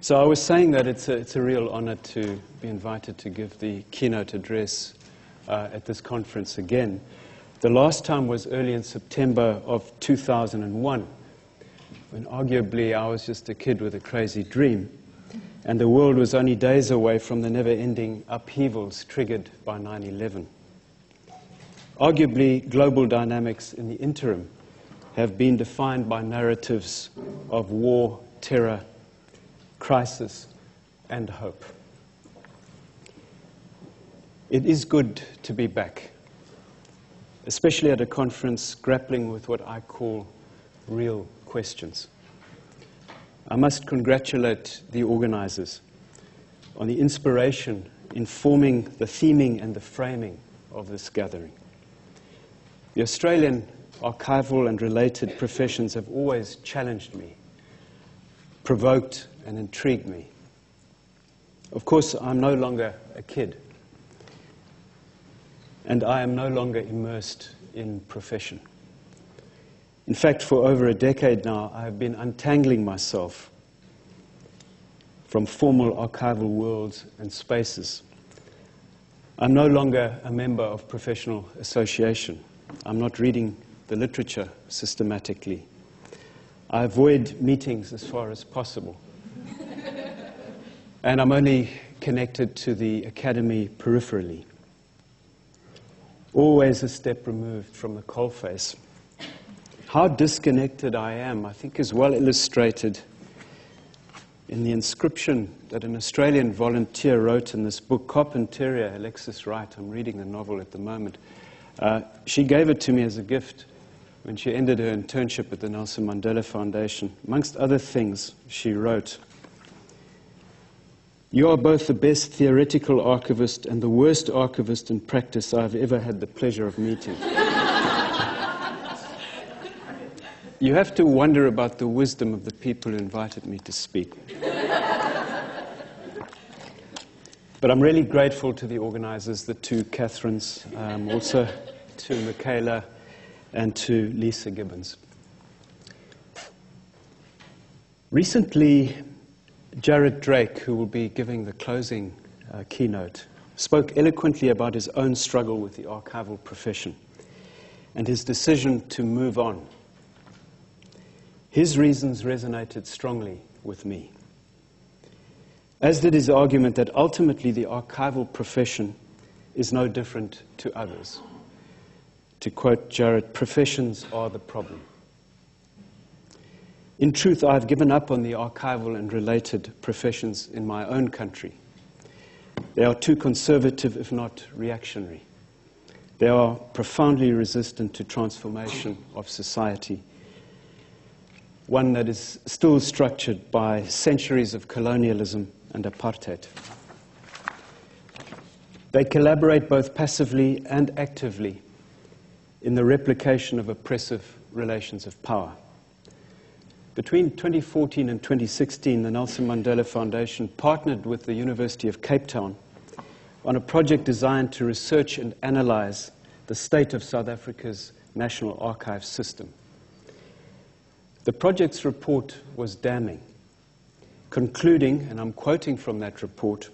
So I was saying that it's a real honor to be invited to give the keynote address at this conference again. The last time was early in September of 2001, when arguably I was just a kid with a crazy dream, and the world was only days away from the never-ending upheavals triggered by 9/11. Arguably, global dynamics in the interim have been defined by narratives of war, terror, crisis, and hope. It is good to be back, especially at a conference grappling with what I call real questions. I must congratulate the organizers on the inspiration in forming the theming and the framing of this gathering. The Australian archival and related professions have always challenged me, provoked and intrigued me. Of course, I'm no longer a kid, and I am no longer immersed in profession. In fact, for over a decade now, I have been untangling myself from formal archival worlds and spaces. I'm no longer a member of professional association. I'm not reading the literature systematically. I avoid meetings as far as possible. And I'm only connected to the academy peripherally. Always a step removed from the coalface. How disconnected I am, I think, is well illustrated in the inscription that an Australian volunteer wrote in this book, Carpentaria, Alexis Wright. I'm reading the novel at the moment. She gave it to me as a gift when she ended her internship at the Nelson Mandela Foundation. Amongst other things, she wrote, "You are both the best theoretical archivist and the worst archivist in practice I've ever had the pleasure of meeting." You have to wonder about the wisdom of the people who invited me to speak. But I'm really grateful to the organizers, the two Catherines, also to Michaela and to Lisa Gibbons. Recently, Jared Drake, who will be giving the closing keynote, spoke eloquently about his own struggle with the archival profession and his decision to move on. His reasons resonated strongly with me, as did his argument that ultimately the archival profession is no different to others. To quote Jared, "Professions are the problem." In truth, I've given up on the archival and related professions in my own country. They are too conservative, if not reactionary. They are profoundly resistant to transformation of society, one that is still structured by centuries of colonialism and apartheid. They collaborate both passively and actively in the replication of oppressive relations of power. Between 2014 and 2016, the Nelson Mandela Foundation partnered with the University of Cape Town on a project designed to research and analyze the state of South Africa's National Archives system. The project's report was damning, concluding, and I'm quoting from that report,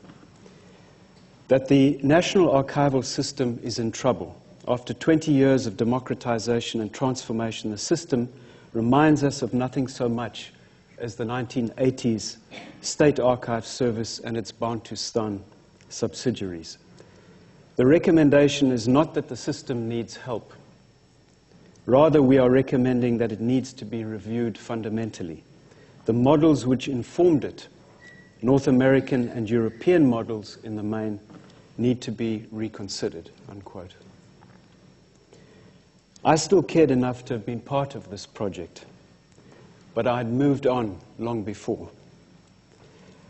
that the national archival system is in trouble. After 20 years of democratization and transformation, the system reminds us of nothing so much as the 1980s State Archives Service and its Bantustan subsidiaries. The recommendation is not that the system needs help. Rather, we are recommending that it needs to be reviewed fundamentally. The models which informed it, North American and European models in the main, need to be reconsidered, unquote. I still cared enough to have been part of this project, but I had moved on long before.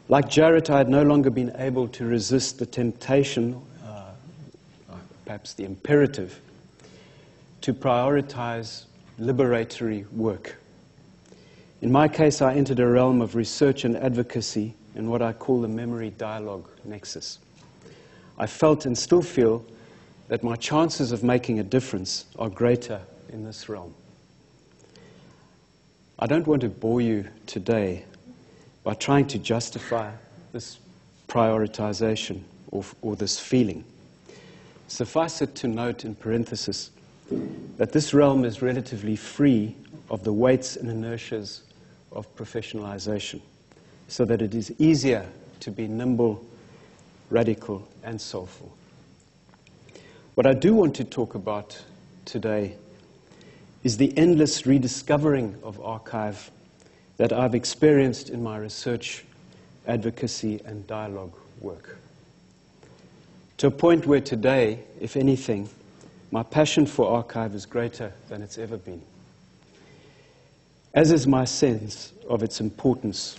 Like Jarrett, I had no longer been able to resist the temptation, perhaps the imperative, to prioritize liberatory work. In my case, I entered a realm of research and advocacy in what I call the memory dialogue nexus. I felt and still feel that my chances of making a difference are greater in this realm. I don't want to bore you today by trying to justify this prioritization or this feeling. Suffice it to note in parenthesis that this realm is relatively free of the weights and inertias of professionalization, so that it is easier to be nimble, radical, and soulful. What I do want to talk about today is the endless rediscovering of archive that I've experienced in my research, advocacy, and dialogue work. To a point where today, if anything, my passion for archive is greater than it's ever been, as is my sense of its importance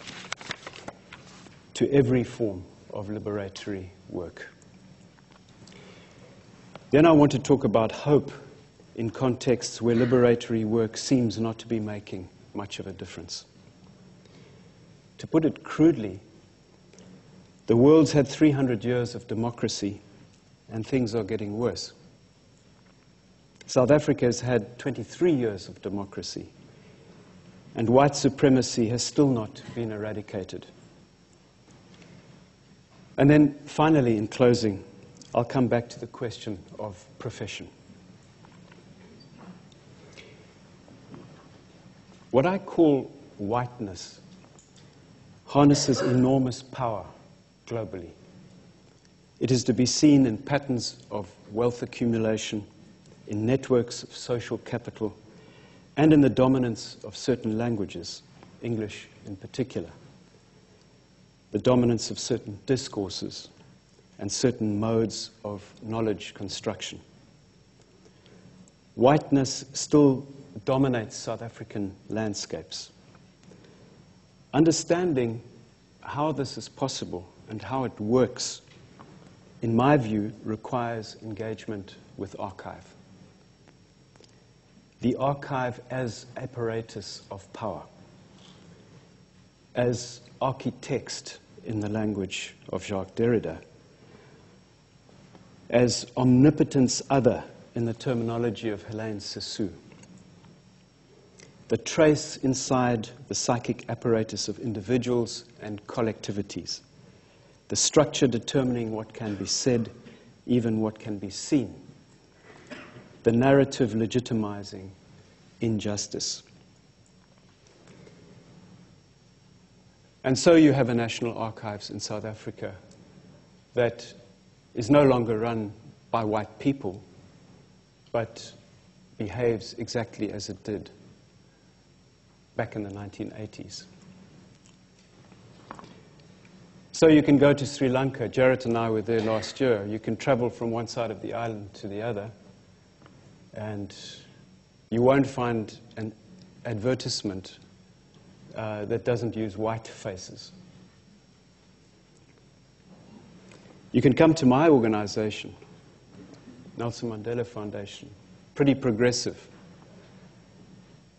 to every form of liberatory work. Then I want to talk about hope in contexts where liberatory work seems not to be making much of a difference. To put it crudely, the world's had 300 years of democracy, and things are getting worse. South Africa has had 23 years of democracy, and white supremacy has still not been eradicated. And then finally, in closing, I'll come back to the question of profession. What I call whiteness harnesses enormous power globally. It is to be seen in patterns of wealth accumulation, in networks of social capital, and in the dominance of certain languages, English in particular, the dominance of certain discourses and certain modes of knowledge construction. Whiteness still dominates South African landscapes. Understanding how this is possible and how it works, in my view, requires engagement with archive. The archive as apparatus of power, as architext in the language of Jacques Derrida, as omnipotence other in the terminology of Hélène Cixous, the trace inside the psychic apparatus of individuals and collectivities, the structure determining what can be said, even what can be seen, the narrative legitimizing injustice. And so you have a National Archives in South Africa that is no longer run by white people, but behaves exactly as it did back in the 1980s. So you can go to Sri Lanka. Jarrett and I were there last year. You can travel from one side of the island to the other, and you won't find an advertisement that doesn't use white faces. You can come to my organization, Nelson Mandela Foundation, pretty progressive.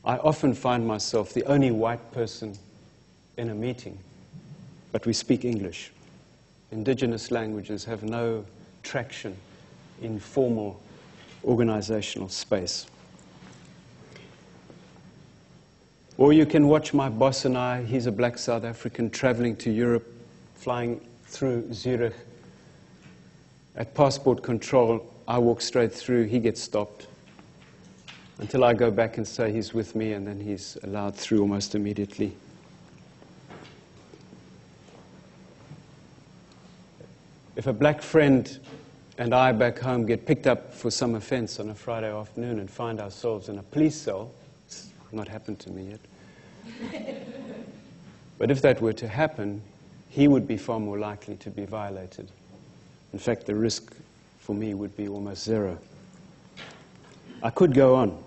I often find myself the only white person in a meeting, but we speak English. Indigenous languages have no traction in formal organizational space. Or you can watch my boss and I, he's a black South African, traveling to Europe, flying through Zurich. At passport control, I walk straight through, he gets stopped, until I go back and say he's with me, and then he's allowed through almost immediately. If a black friend and I back home get picked up for some offense on a Friday afternoon and find ourselves in a police cell, it's not happened to me yet. But if that were to happen, he would be far more likely to be violated. In fact, the risk for me would be almost zero. I could go on.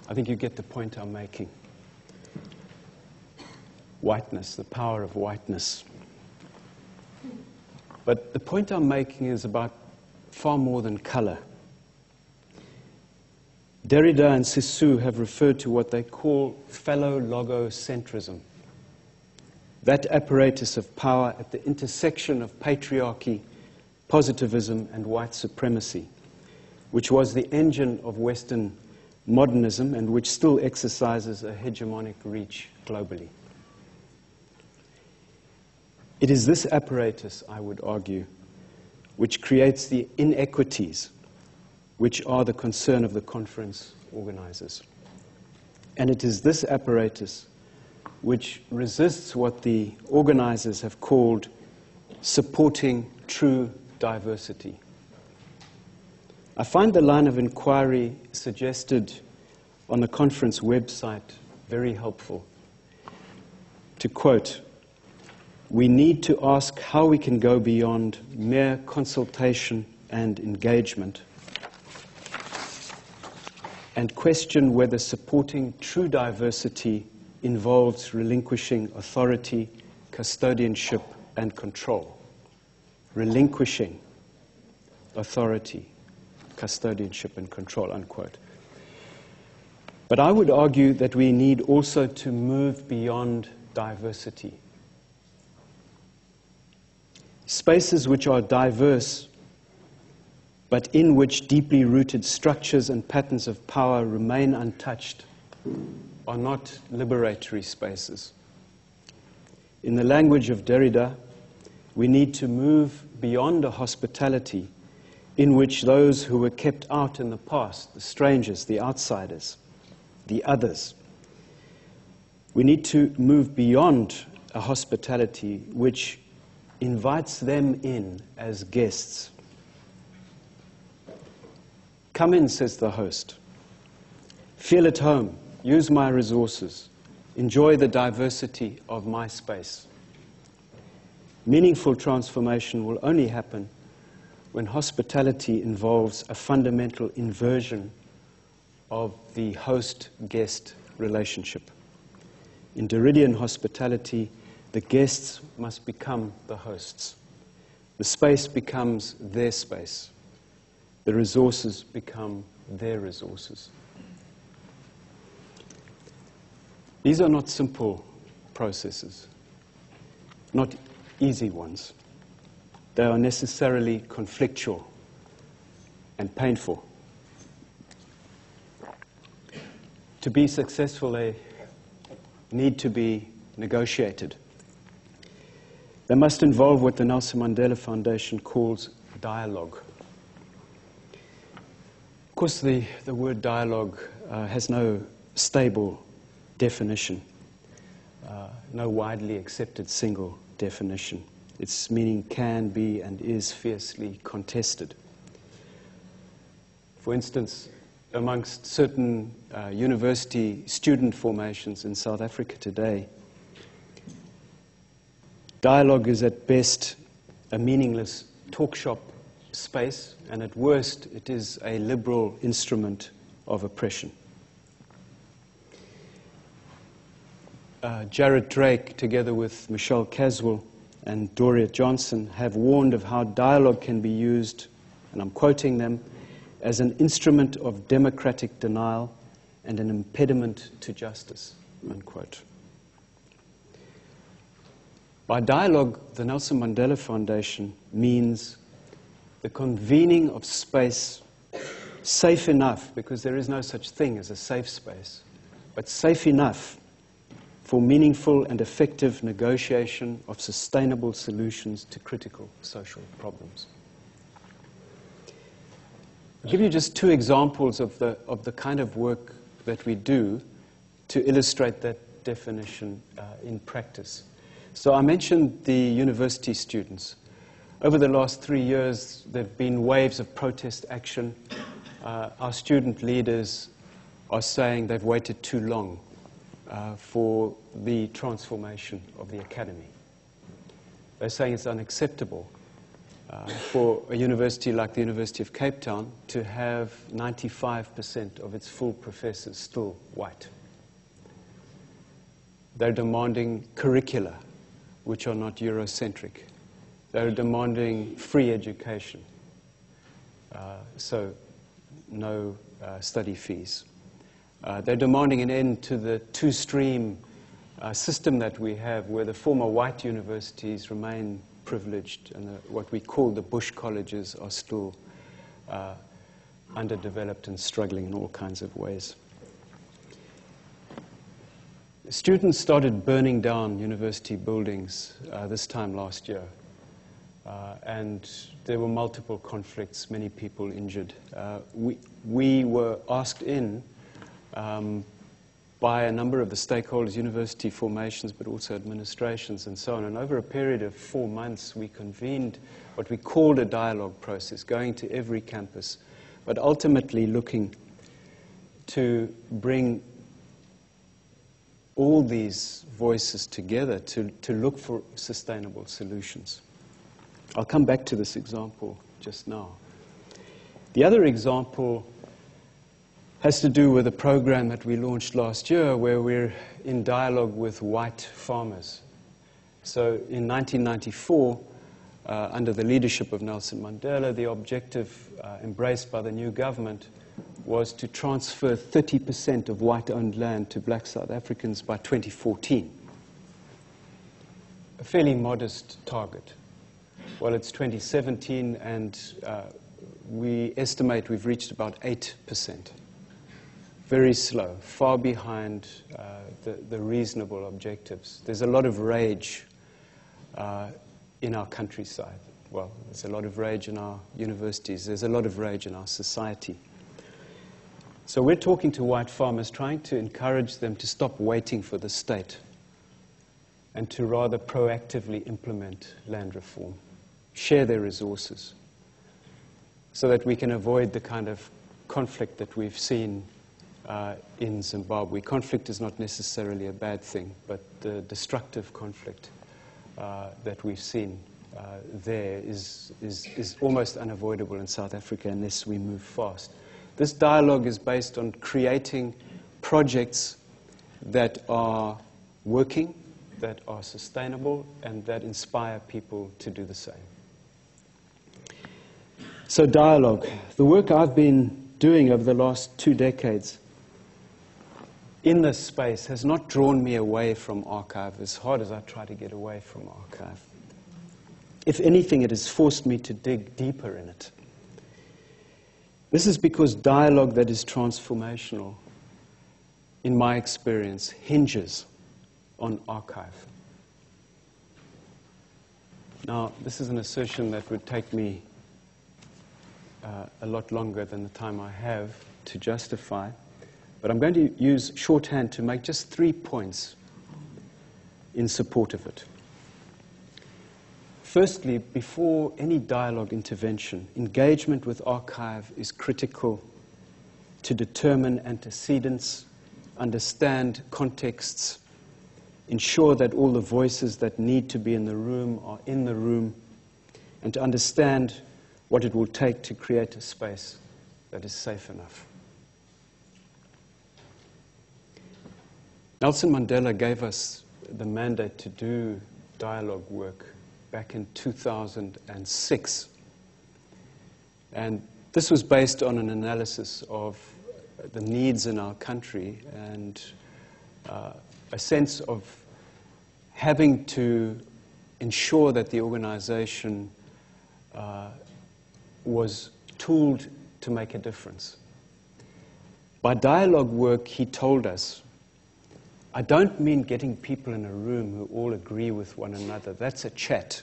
I think you get the point I'm making. Whiteness, the power of whiteness. But the point I'm making is about far more than color. Derrida and Cixous have referred to what they call fellow logocentrism, that apparatus of power at the intersection of patriarchy, positivism, and white supremacy, which was the engine of Western modernism and which still exercises a hegemonic reach globally. It is this apparatus, I would argue, which creates the inequities which are the concern of the conference organizers. And it is this apparatus which resists what the organizers have called supporting true diversity. I find the line of inquiry suggested on the conference website very helpful. To quote, "We need to ask how we can go beyond mere consultation and engagement and question whether supporting true diversity involves relinquishing authority, custodianship, and control." Relinquishing authority, custodianship, and control, unquote. But I would argue that we need also to move beyond diversity. Spaces which are diverse, but in which deeply rooted structures and patterns of power remain untouched, are not liberatory spaces. In the language of Derrida, we need to move beyond a hospitality in which those who were kept out in the past, the strangers, the outsiders, the others, we need to move beyond a hospitality which invites them in as guests. "Come in," says the host. "Feel at home. Use my resources. Enjoy the diversity of my space." Meaningful transformation will only happen when hospitality involves a fundamental inversion of the host-guest relationship. In Derridian hospitality, the guests must become the hosts. The space becomes their space. The resources become their resources. These are not simple processes, not easy ones. They are necessarily conflictual and painful. To be successful, they need to be negotiated. They must involve what the Nelson Mandela Foundation calls dialogue. Of course, the word dialogue has no stable definition, no widely accepted single definition. Its meaning can be and is fiercely contested. For instance, amongst certain university student formations in South Africa today, dialogue is at best a meaningless talk shop space, and at worst it is a liberal instrument of oppression. Jared Drake, together with Michelle Caswell and Doria Johnson, have warned of how dialogue can be used, and I'm quoting them, as an instrument of democratic denial and an impediment to justice, unquote. By dialogue, the Nelson Mandela Foundation means the convening of space safe enough, because there is no such thing as a safe space, but safe enough for meaningful and effective negotiation of sustainable solutions to critical social problems. I'll give you just two examples of the kind of work that we do to illustrate that definition in practice. So I mentioned the university students. Over the last 3 years, there have been waves of protest action. Our student leaders are saying they've waited too long for the transformation of the academy. They're saying it's unacceptable for a university like the University of Cape Town to have 95% of its full professors still white. They're demanding curricula which are not Eurocentric. They're demanding free education, so no study fees. They're demanding an end to the two-stream system that we have, where the former white universities remain privileged and what we call the bush colleges are still underdeveloped and struggling in all kinds of ways. Students started burning down university buildings this time last year. And there were multiple conflicts, many people injured. We were asked in by a number of the stakeholders, university formations, but also administrations and so on. And over a period of 4 months, we convened what we called a dialogue process, going to every campus, but ultimately looking to bring all these voices together to look for sustainable solutions. I'll come back to this example just now. The other example has to do with a program that we launched last year where we're in dialogue with white farmers. So in 1994, under the leadership of Nelson Mandela, the objective embraced by the new government was to transfer 30% of white-owned land to black South Africans by 2014. A fairly modest target. Well, it's 2017, and we estimate we've reached about 8%. Very slow, far behind the reasonable objectives. There's a lot of rage in our countryside. Well, there's a lot of rage in our universities. There's a lot of rage in our society. So we're talking to white farmers, trying to encourage them to stop waiting for the state and to rather proactively implement land reform, share their resources, so that we can avoid the kind of conflict that we've seen in Zimbabwe. Conflict is not necessarily a bad thing, but the destructive conflict that we've seen there is almost unavoidable in South Africa unless we move fast. This dialogue is based on creating projects that are working, that are sustainable, and that inspire people to do the same. So dialogue. The work I've been doing over the last 2 decades in this space has not drawn me away from archive as hard as I try to get away from archive. If anything, it has forced me to dig deeper in it. This is because dialogue that is transformational, in my experience, hinges on archive. Now, this is an assertion that would take me a lot longer than the time I have to justify, but I'm going to use shorthand to make just 3 points in support of it. Firstly, before any dialogue intervention, engagement with archive is critical to determine antecedents, understand contexts, ensure that all the voices that need to be in the room are in the room, and to understand what it will take to create a space that is safe enough. Nelson Mandela gave us the mandate to do dialogue work back in 2006. And this was based on an analysis of the needs in our country and a sense of having to ensure that the organization was tooled to make a difference. By dialogue work, he told us, I don't mean getting people in a room who all agree with one another. That's a chat.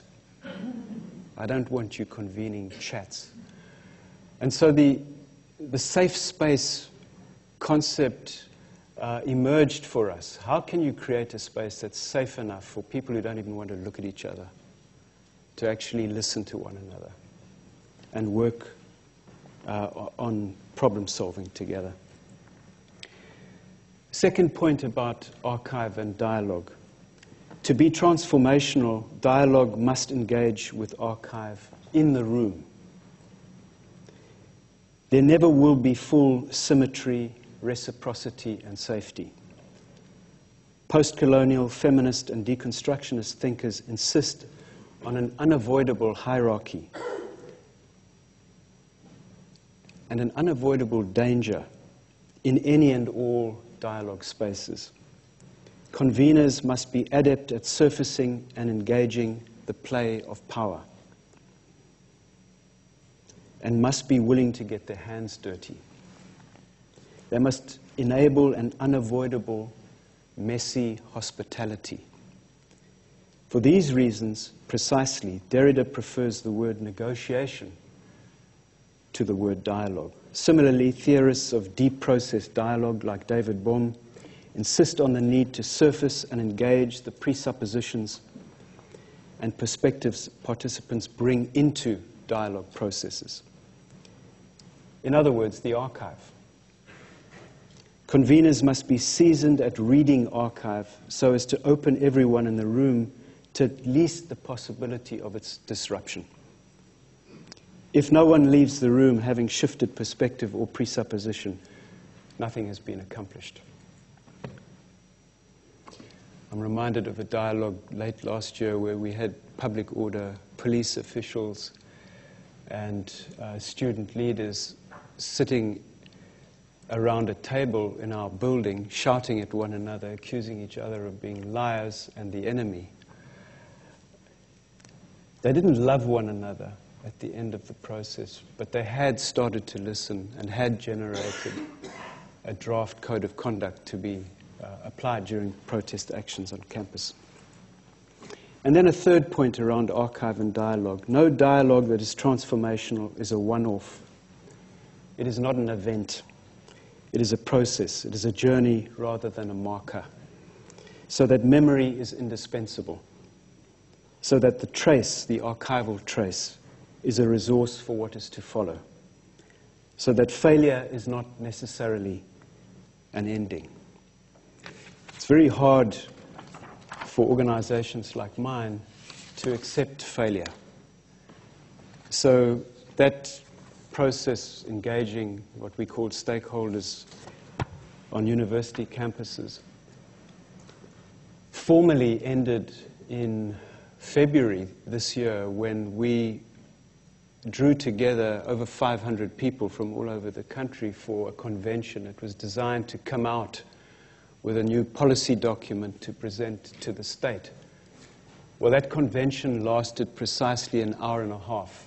I don't want you convening chats. And so the safe space concept emerged for us. How can you create a space that's safe enough for people who don't even want to look at each other to actually listen to one another and work on problem solving together? Second point about archive and dialogue. To be transformational, dialogue must engage with archive in the room. There never will be full symmetry, reciprocity, and safety. Post-colonial, feminist, and deconstructionist thinkers insist on an unavoidable hierarchy and an unavoidable danger in any and all dialogue spaces. Conveners must be adept at surfacing and engaging the play of power and must be willing to get their hands dirty. They must enable an unavoidable messy hospitality. For these reasons, precisely, Derrida prefers the word negotiation to the word dialogue. Similarly, theorists of deep process dialogue like David Bohm insist on the need to surface and engage the presuppositions and perspectives participants bring into dialogue processes. In other words, the archive. Conveners must be seasoned at reading archive so as to open everyone in the room to at least the possibility of its disruption. If no one leaves the room having shifted perspective or presupposition, nothing has been accomplished. I'm reminded of a dialogue late last year where we had public order police officials and student leaders sitting around a table in our building, shouting at one another, accusing each other of being liars and the enemy. They didn't love one another at the end of the process, but they had started to listen and had generated a draft code of conduct to be applied during protest actions on campus. And then a third point around archive and dialogue. No dialogue that is transformational is a one-off. It is not an event. It is a process. It is a journey rather than a marker. So that memory is indispensable. So that the trace, the archival trace, is a resource for what is to follow. So that failure is not necessarily an ending. It's very hard for organizations like mine to accept failure. So that process, engaging what we call stakeholders on university campuses, formally ended in February this year when we drew together over 500 people from all over the country for a convention. It was designed to come out with a new policy document to present to the state. Well, that convention lasted precisely an hour and a half.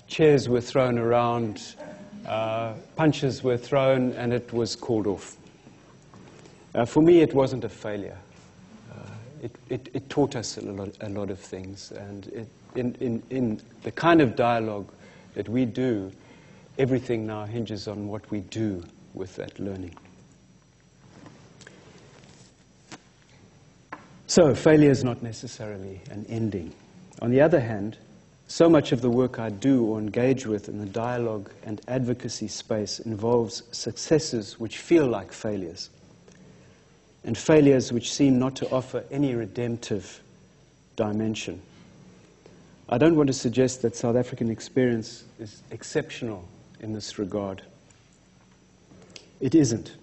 Chairs were thrown around, punches were thrown, and it was called off. For me, it wasn't a failure. It taught us a lot of things, and in the kind of dialogue that we do, everything now hinges on what we do with that learning. So, failure is not necessarily an ending. On the other hand, so much of the work I do or engage with in the dialogue and advocacy space involves successes which feel like failures, and failures which seem not to offer any redemptive dimension. I don't want to suggest that South African experience is exceptional in this regard. It isn't,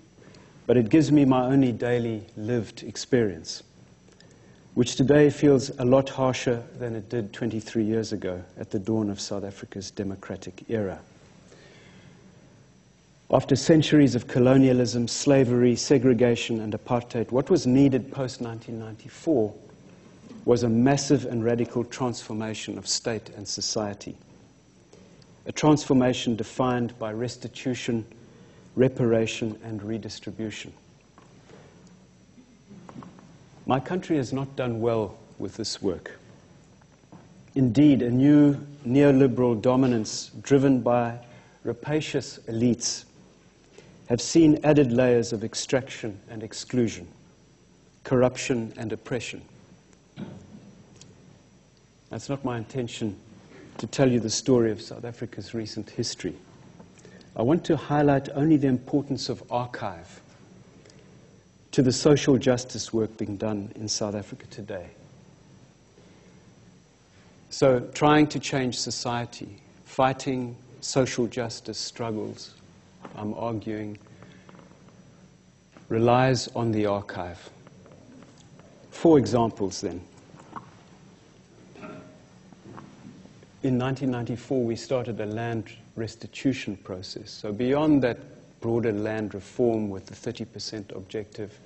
but it gives me my only daily lived experience, which today feels a lot harsher than it did 23 years ago at the dawn of South Africa's democratic era. After centuries of colonialism, slavery, segregation, and apartheid, what was needed post-1994 was a massive and radical transformation of state and society. A transformation defined by restitution, reparation, and redistribution. My country has not done well with this work. Indeed, a new neoliberal dominance driven by rapacious elites have seen added layers of extraction and exclusion, corruption and oppression. That's not my intention to tell you the story of South Africa's recent history. I want to highlight only the importance of archive to the social justice work being done in South Africa today. So, trying to change society, fighting social justice struggles, I'm arguing, relies on the archive. 4 examples then. In 1994, we started a land restitution process. So beyond that broader land reform with the 30% objective,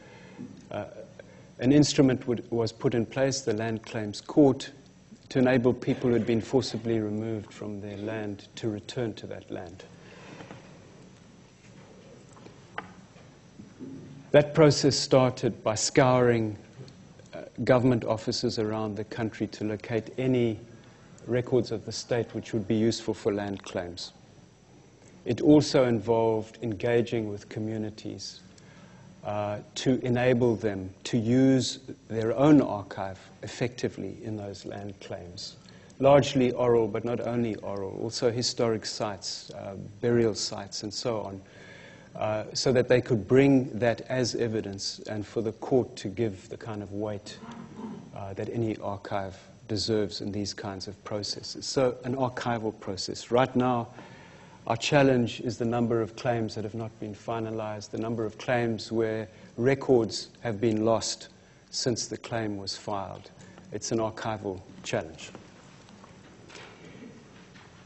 an instrument was put in place, the Land Claims Court, to enable people who had been forcibly removed from their land to return to that land. That process started by scouring government offices around the country to locate any records of the state which would be useful for land claims. It also involved engaging with communities to enable them to use their own archive effectively in those land claims. Largely oral, but not only oral, also historic sites, burial sites, and so on, so that they could bring that as evidence and for the court to give the kind of weight that any archive deserves in these kinds of processes. So an archival process. Right now, our challenge is the number of claims that have not been finalized, the number of claims where records have been lost since the claim was filed. It's an archival challenge.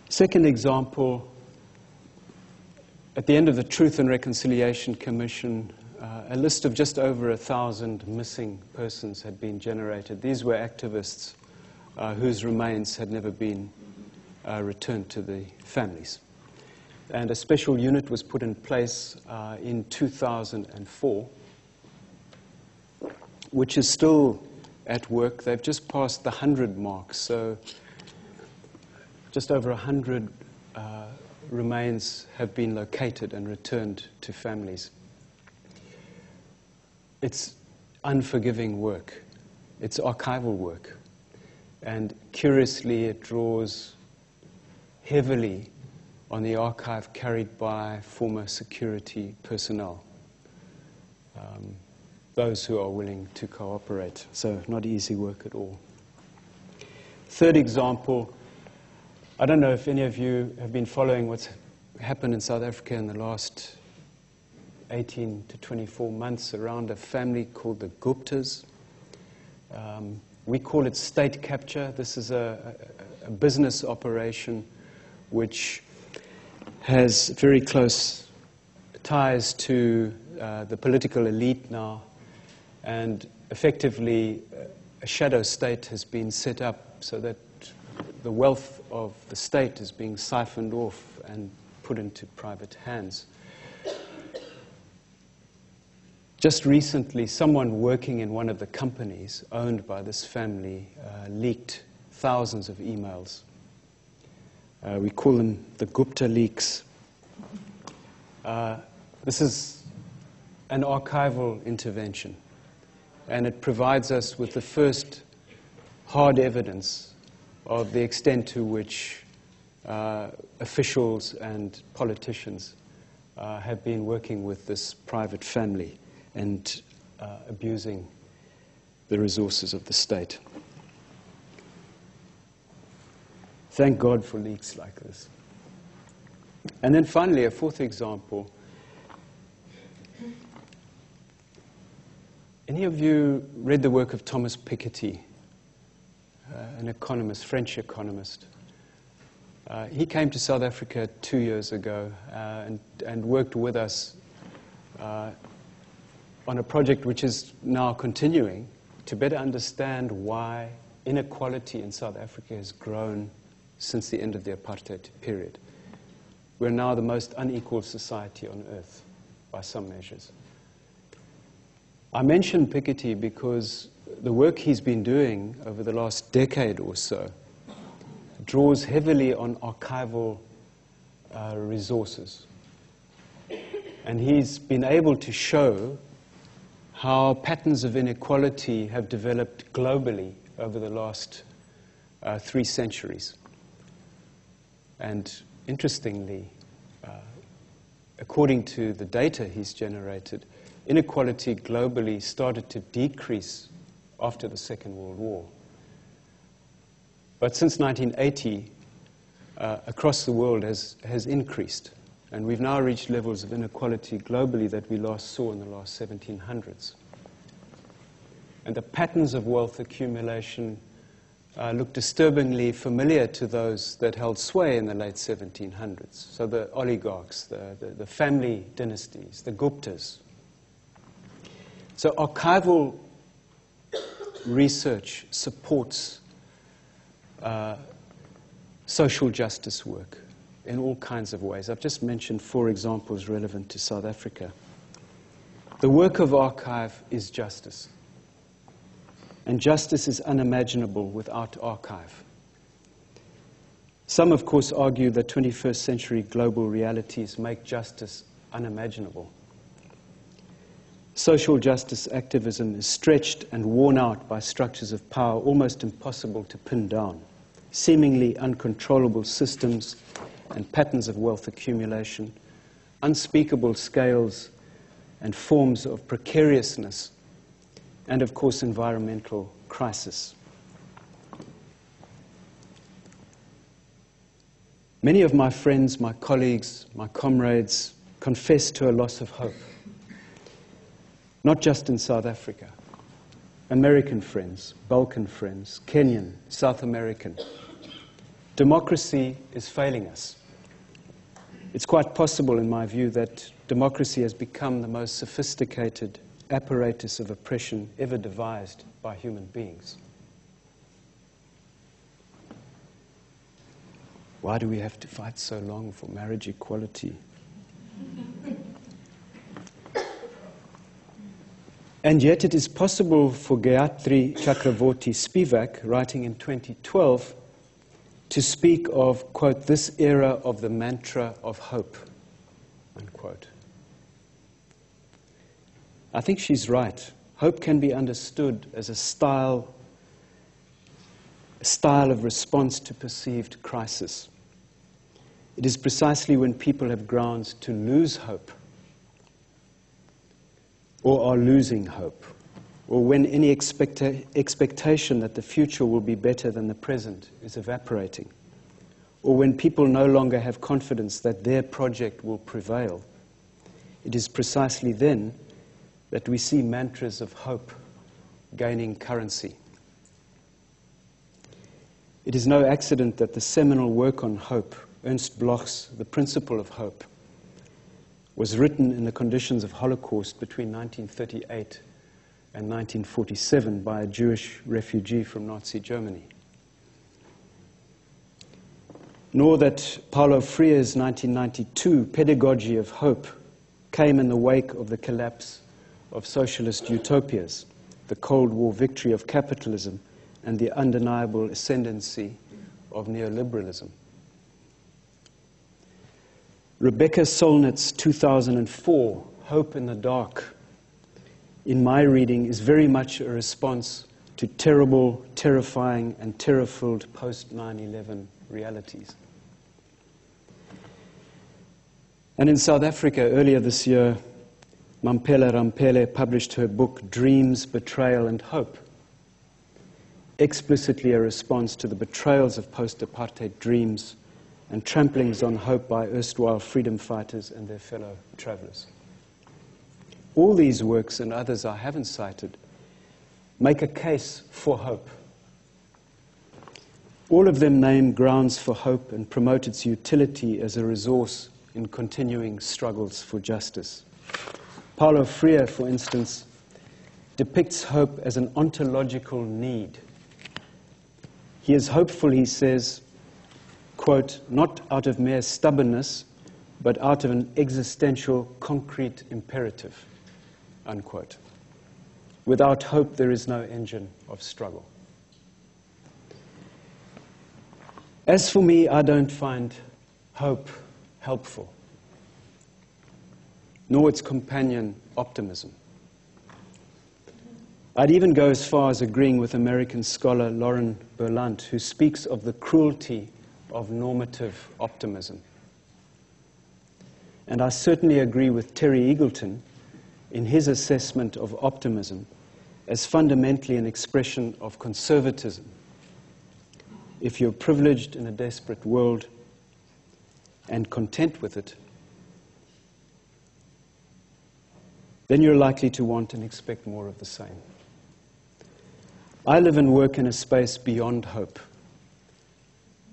Second example, at the end of the Truth and Reconciliation Commission, a list of just over 1,000 missing persons had been generated. These were activists whose remains had never been returned to the families. And a special unit was put in place in 2004, which is still at work. They've just passed the 100 mark, so just over 100 remains have been located and returned to families. It's unforgiving work. It's archival work. And curiously, it draws heavily on the archive carried by former security personnel, those who are willing to cooperate. So not easy work at all. Third example, I don't know if any of you have been following what's happened in South Africa in the last 18 to 24 months around a family called the Guptas. We call it state capture. This is a business operation which has very close ties to the political elite now, and effectively a shadow state has been set up so that the wealth of the state is being siphoned off and put into private hands. Just recently, someone working in one of the companies owned by this family leaked thousands of emails. We call them the Gupta Leaks. This is an archival intervention, and it provides us with the first hard evidence of the extent to which officials and politicians have been working with this private family and abusing the resources of the state. Thank God for leaks like this. And then finally, a fourth example. Any of you read the work of Thomas Piketty, an economist, French economist? He came to South Africa 2 years ago and worked with us on a project which is now continuing to better understand why inequality in South Africa has grown since the end of the apartheid period. We're now the most unequal society on earth, by some measures. I mention Piketty because the work he's been doing over the last decade or so draws heavily on archival resources. And he's been able to show how patterns of inequality have developed globally over the last 3 centuries. And interestingly, according to the data he's generated, inequality globally started to decrease after the Second World War. But since 1980, across the world has increased. And we've now reached levels of inequality globally that we last saw in the last 1700s. And the patterns of wealth accumulation look disturbingly familiar to those that held sway in the late 1700s. So the oligarchs, the family dynasties, the Guptas. So archival research supports social justice work in all kinds of ways. I've just mentioned 4 examples relevant to South Africa. The work of archive is justice. And justice is unimaginable without archive. Some, of course, argue that 21st century global realities make justice unimaginable. Social justice activism is stretched and worn out by structures of power almost impossible to pin down, seemingly uncontrollable systems and patterns of wealth accumulation, unspeakable scales and forms of precariousness, and of course environmental crisis. Many of my friends, my colleagues, my comrades confess to a loss of hope. Not just in South Africa. American friends, Balkan friends, Kenyan, South American. Democracy is failing us. It's quite possible, in my view, that democracy has become the most sophisticated apparatus of oppression ever devised by human beings. Why do we have to fight so long for marriage equality? And yet it is possible for Gayatri Chakravorty Spivak, writing in 2012, to speak of, quote, this era of the mantra of hope, unquote. I think she's right. Hope can be understood as a style of response to perceived crisis. It is precisely when people have grounds to lose hope, or are losing hope, or when any expectation that the future will be better than the present is evaporating, or when people no longer have confidence that their project will prevail. It is precisely then that we see mantras of hope gaining currency. It is no accident that the seminal work on hope, Ernst Bloch's The Principle of Hope, was written in the conditions of Holocaust between 1938 and 1947 by a Jewish refugee from Nazi Germany. Nor that Paulo Freire's 1992 Pedagogy of Hope came in the wake of the collapse of socialist utopias, the Cold War victory of capitalism, and the undeniable ascendancy of neoliberalism. Rebecca Solnit's 2004 Hope in the Dark, in my reading, is very much a response to terrible, terrifying, and terror-filled post-9/11 realities. And in South Africa, earlier this year, Mampela Rampele published her book, Dreams, Betrayal, and Hope, explicitly a response to the betrayals of post-apartheid dreams and tramplings on hope by erstwhile freedom fighters and their fellow travelers. All these works, and others I haven't cited, make a case for hope. All of them name grounds for hope and promote its utility as a resource in continuing struggles for justice. Paulo Freire, for instance, depicts hope as an ontological need. He is hopeful, he says, quote, not out of mere stubbornness, but out of an existential, concrete imperative, unquote. Without hope, there is no engine of struggle. As for me, I don't find hope helpful, nor its companion, optimism. I'd even go as far as agreeing with American scholar Lauren Berlant, who speaks of the cruelty of normative optimism. And I certainly agree with Terry Eagleton in his assessment of optimism as fundamentally an expression of conservatism. If you're privileged in a desperate world and content with it, then you're likely to want and expect more of the same. I live and work in a space beyond hope.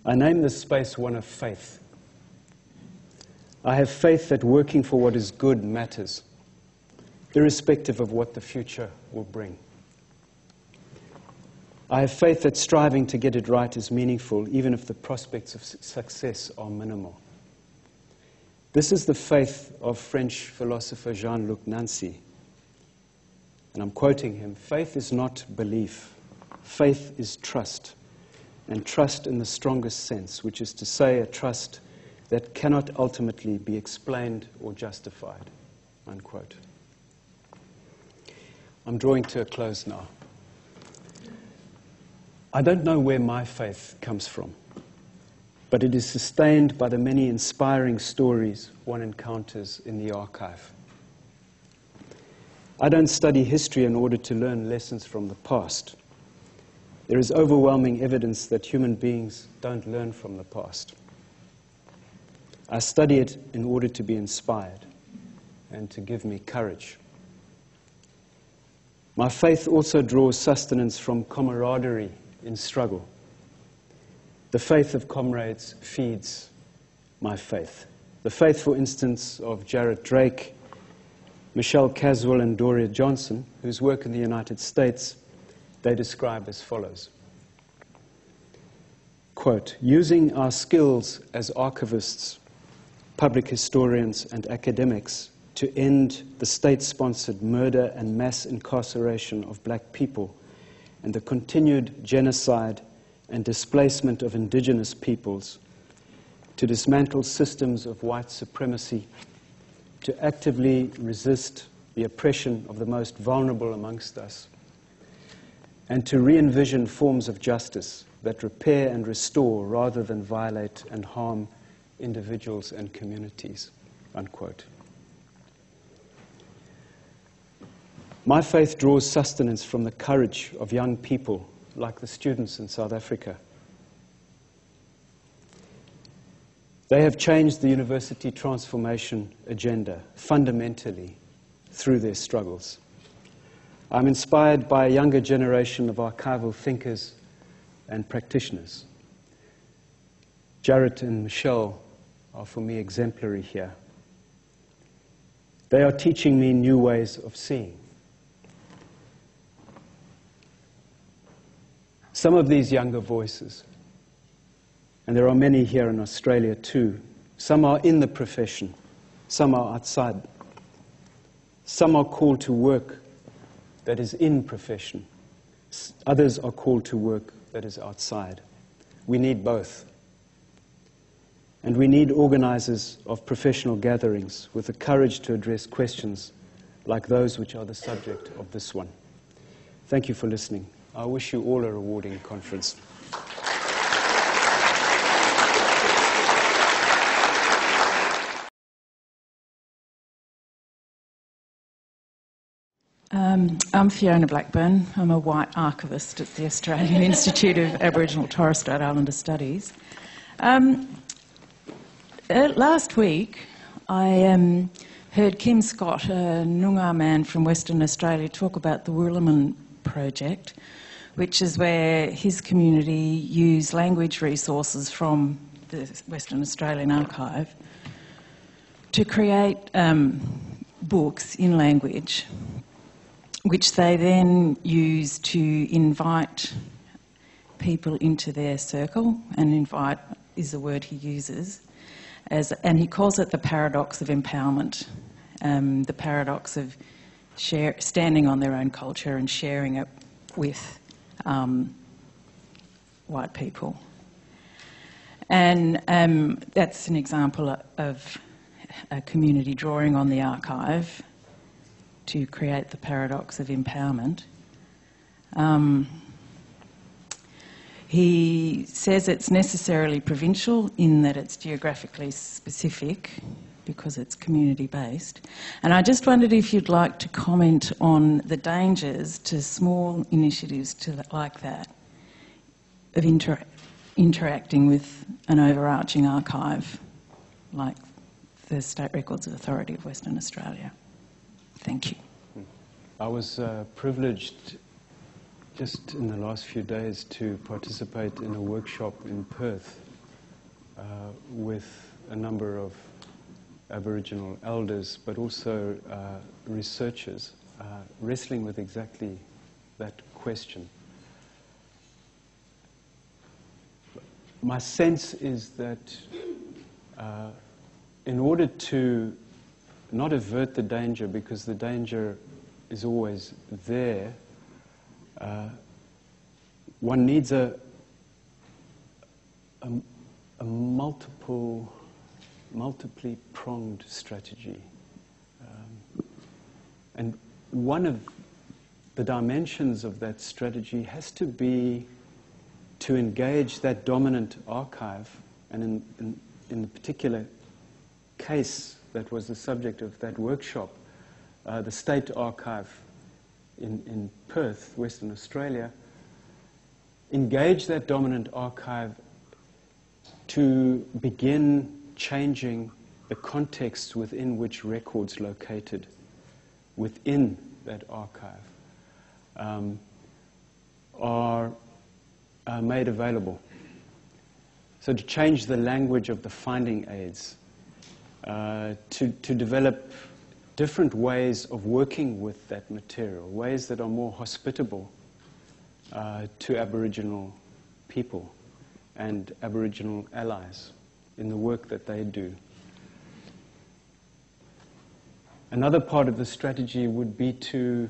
I name this space one of faith. I have faith that working for what is good matters, irrespective of what the future will bring. I have faith that striving to get it right is meaningful, even if the prospects of success are minimal. This is the faith of French philosopher Jean-Luc Nancy, and I'm quoting him, "Faith is not belief. Faith is trust, and trust in the strongest sense, which is to say a trust that cannot ultimately be explained or justified," unquote. I'm drawing to a close now. I don't know where my faith comes from, but it is sustained by the many inspiring stories one encounters in the archive. I don't study history in order to learn lessons from the past. There is overwhelming evidence that human beings don't learn from the past. I study it in order to be inspired and to give me courage. My faith also draws sustenance from camaraderie in struggle. The faith of comrades feeds my faith. The faith, for instance, of Jared Drake, Michelle Caswell, and Doria Johnson, whose work in the United States they describe as follows. Quote, "Using our skills as archivists, public historians, and academics to end the state-sponsored murder and mass incarceration of black people and the continued genocide and displacement of indigenous peoples, to dismantle systems of white supremacy, to actively resist the oppression of the most vulnerable amongst us, and to re-envision forms of justice that repair and restore rather than violate and harm individuals and communities," unquote. My faith draws sustenance from the courage of young people like the students in South Africa. They have changed the university transformation agenda fundamentally through their struggles. I'm inspired by a younger generation of archival thinkers and practitioners. Jared and Michelle are for me exemplary here. They are teaching me new ways of seeing. Some of these younger voices, and there are many here in Australia too, some are in the profession, some are outside. Some are called to work that is in profession. Others are called to work that is outside. We need both. And we need organizers of professional gatherings with the courage to address questions like those which are the subject of this one. Thank you for listening. I wish you all a rewarding conference. I'm Fiona Blackburn. I'm a white archivist at the Australian Institute of Aboriginal and Torres Strait Islander Studies. Last week, I heard Kim Scott, a Noongar man from Western Australia, talk about the Woolaman project, which is where his community use language resources from the Western Australian Archive to create books in language, which they then use to invite people into their circle, and invite is the word he uses, and he calls it the paradox of empowerment, the paradox of standing on their own culture and sharing it with white people. And that's an example of a community drawing on the archive to create the paradox of empowerment. He says it's necessarily provincial in that it's geographically specific because it's community-based. And I just wondered if you'd like to comment on the dangers to small initiatives like that of interacting with an overarching archive like the State Records Authority of Western Australia. Thank you. I was privileged just in the last few days to participate in a workshop in Perth with a number of Aboriginal elders, but also researchers wrestling with exactly that question. My sense is that in order to not avert the danger, because the danger is always there. One needs a multiply pronged strategy. And one of the dimensions of that strategy has to be to engage that dominant archive, and in the particular case that was the subject of that workshop, the State Archive in Perth, Western Australia, engage that dominant archive to begin changing the context within which records located within that archive are made available. So to change the language of the finding aids, to develop different ways of working with that material, ways that are more hospitable to Aboriginal people and Aboriginal allies in the work that they do. Another part of the strategy would be to,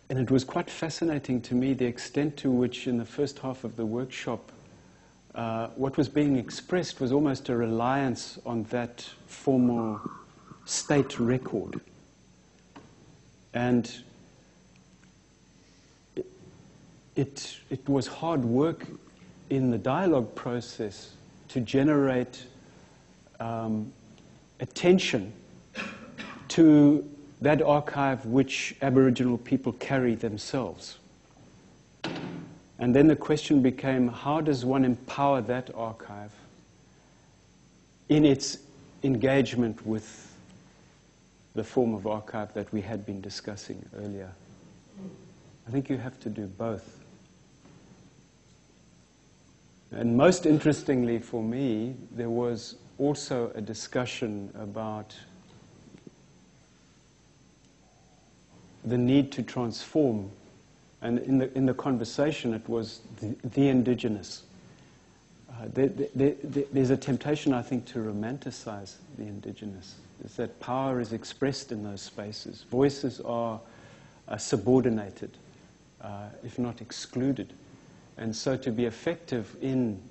and it was quite fascinating to me, the extent to which in the first half of the workshop what was being expressed was almost a reliance on that formal state record. And it was hard work in the dialogue process to generate attention to that archive which Aboriginal people carry themselves. And then the question became, how does one empower that archive in its engagement with the form of archive that we had been discussing earlier? I think you have to do both. And most interestingly for me, there was also a discussion about the need to transform. And in the conversation, it was the Indigenous. There's a temptation, I think, to romanticize the Indigenous. Is that power is expressed in those spaces. Voices are subordinated, if not excluded. And so to be effective in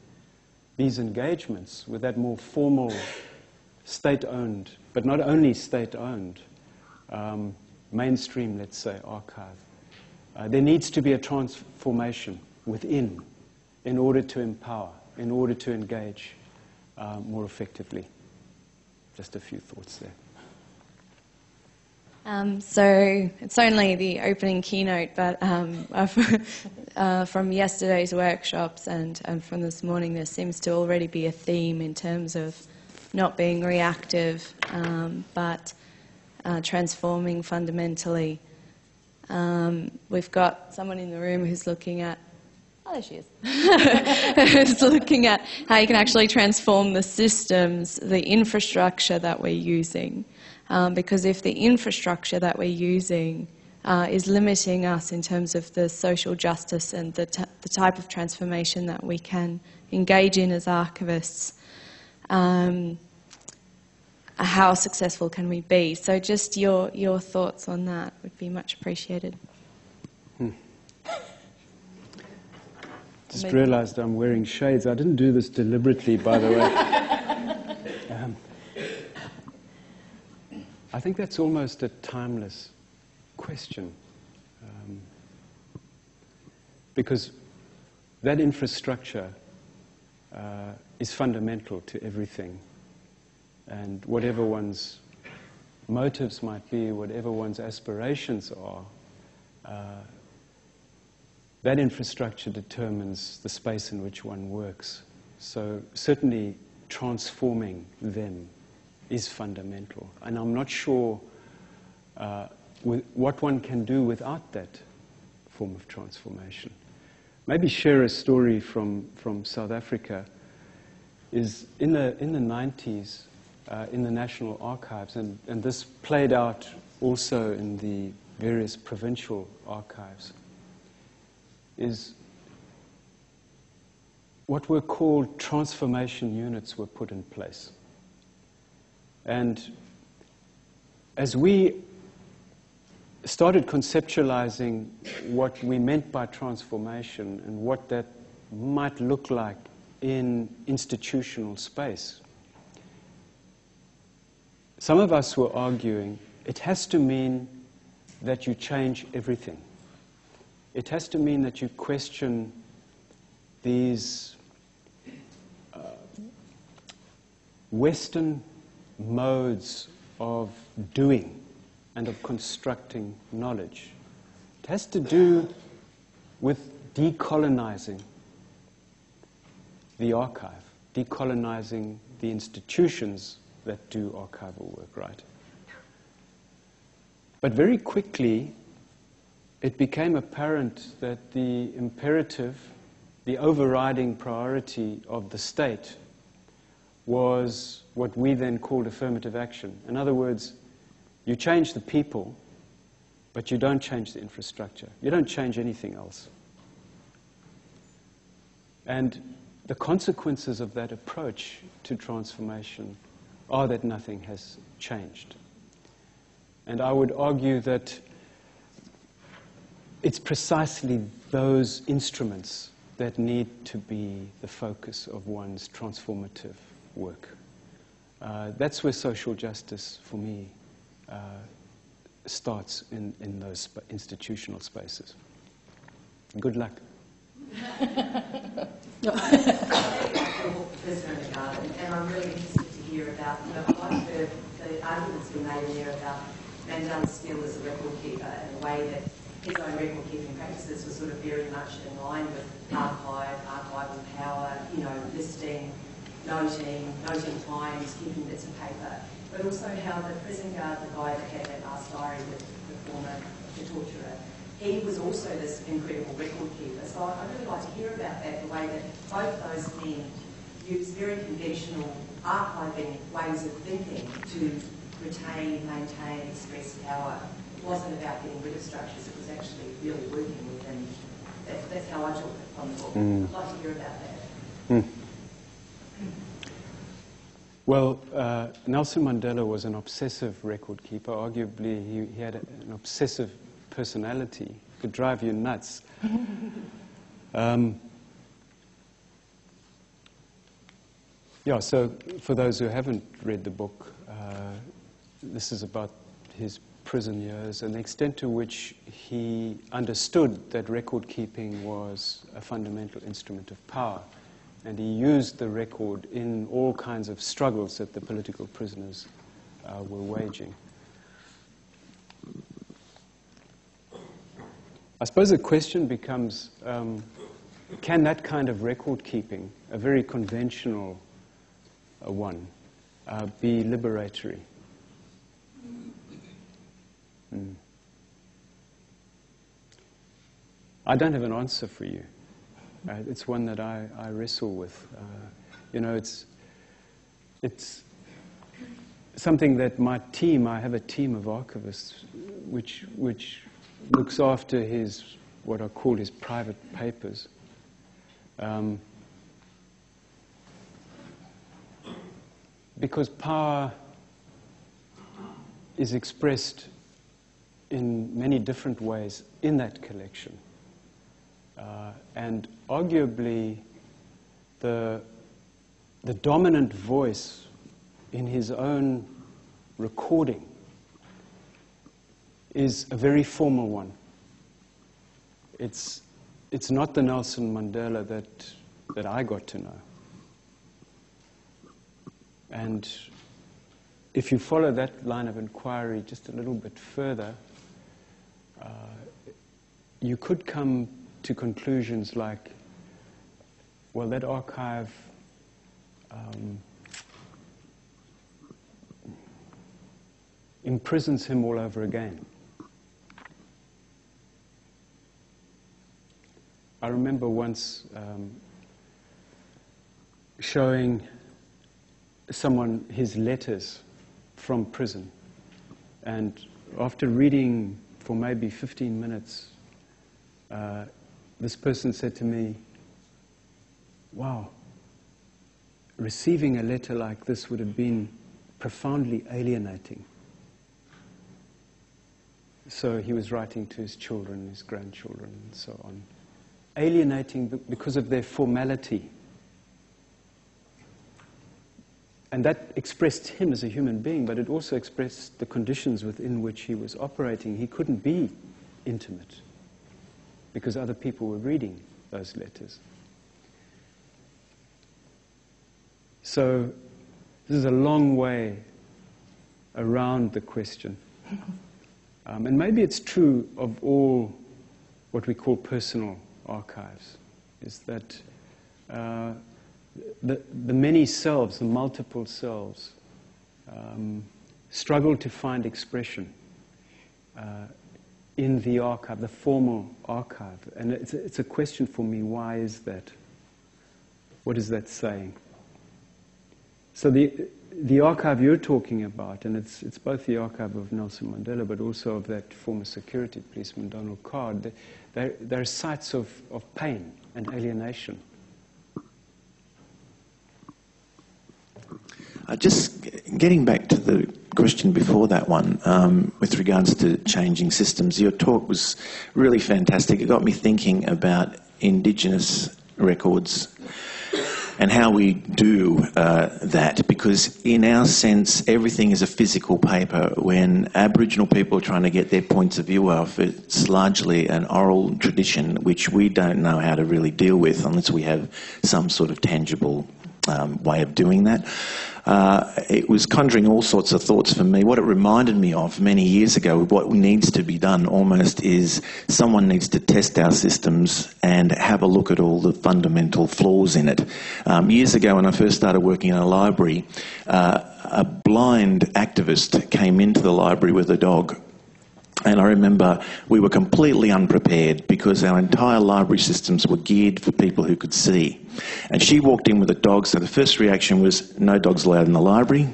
these engagements with that more formal, state-owned, but not only state-owned, mainstream, let's say, archive, there needs to be a transformation within in order to empower, in order to engage more effectively. Just a few thoughts there. So it's only the opening keynote, but from yesterday's workshops and from this morning, there seems to already be a theme in terms of not being reactive, but transforming fundamentally. We've got someone in the room who's looking at, oh, there she is, who's looking at how you can actually transform the systems, the infrastructure that we're using. Because if the infrastructure that we're using is limiting us in terms of the social justice and the type of transformation that we can engage in as archivists, how successful can we be? So just your thoughts on that would be much appreciated. Just realized I'm wearing shades. I didn't do this deliberately, by the way. I think that's almost a timeless question. Because that infrastructure is fundamental to everything. And whatever one's motives might be, whatever one's aspirations are, that infrastructure determines the space in which one works. So certainly transforming them is fundamental. And I'm not sure what one can do without that form of transformation. Maybe share a story from South Africa. Is in the 90s, in the National Archives, and this played out also in the various provincial archives, is what were called transformation units were put in place. And as we started conceptualizing what we meant by transformation and what that might look like in institutional space, some of us were arguing it has to mean that you change everything. It has to mean that you question these Western modes of doing and of constructing knowledge. It has to do with decolonizing the archive, decolonizing the institutions that do archival work, right? But very quickly, it became apparent that the imperative, the overriding priority of the state was what we then called affirmative action. In other words, you change the people, but you don't change the infrastructure. You don't change anything else. And the consequences of that approach to transformation are that nothing has changed. And I would argue that it's precisely those instruments that need to be the focus of one's transformative work. That's where social justice, for me, starts in those institutional spaces. Good luck. And I'm really interested to hear about, I like the arguments we made in there about Mandela's skill as a record keeper and the way that his own record-keeping practices were sort of very much in line with archival power, listing, noting times, keeping bits of paper, but also how the prison guard, the guy that had that last diary with the torturer, he was also this incredible record keeper. So I'd really like to hear about that, the way that both those men use very conventional archiving ways of thinking to retain, maintain, express power. It wasn't about getting rid of structures, it was actually really working with them. That's how I took it from the book. I'd like to hear about that. Well, Nelson Mandela was an obsessive record keeper. Arguably, he had an obsessive personality. Could drive you nuts. Yeah, so for those who haven't read the book, this is about his prison years and the extent to which he understood that record keeping was a fundamental instrument of power. And he used the record in all kinds of struggles that the political prisoners were waging. I suppose the question becomes, can that kind of record keeping, a very conventional one, be liberatory? I don't have an answer for you. It's one that I wrestle with. It's something that my team, I have a team of archivists which looks after what I call his private papers. Because power is expressed in many different ways in that collection. And arguably, the dominant voice in his own recording is a very formal one. It's not the Nelson Mandela that I got to know. And if you follow that line of inquiry just a little bit further, you could come to conclusions like, well, that archive imprisons him all over again. I remember once showing someone his letters from prison, and after reading for maybe 15 minutes, this person said to me, wow, receiving a letter like this would have been profoundly alienating. So he was writing to his children, his grandchildren, and so on. Alienating because of their formality. And that expressed him as a human being, but it also expressed the conditions within which he was operating. He couldn't be intimate because other people were reading those letters. So this is a long way around the question. And maybe it's true of all what we call personal archives, is that the many selves, the multiple selves, struggle to find expression in the archive, the formal archive. And it's a question for me, why is that? What is that saying? So the archive you're talking about, and it's both the archive of Nelson Mandela, but also of that former security policeman, Donald Card, they're sites of pain and alienation. Just getting back to the question before that one, with regards to changing systems, your talk was really fantastic. It got me thinking about Indigenous records and how we do that, because in our sense, everything is a physical paper. When Aboriginal people are trying to get their points of view off, it's largely an oral tradition, which we don't know how to really deal with unless we have some sort of tangible way of doing that. It was conjuring all sorts of thoughts for me. What it reminded me of many years ago, what needs to be done almost, is someone needs to test our systems and have a look at all the fundamental flaws in it. Years ago, when I first started working in a library, a blind activist came into the library with a dog. And I remember we were completely unprepared because our entire library systems were geared for people who could see. And she walked in with a dog, so the first reaction was, no dogs allowed in the library.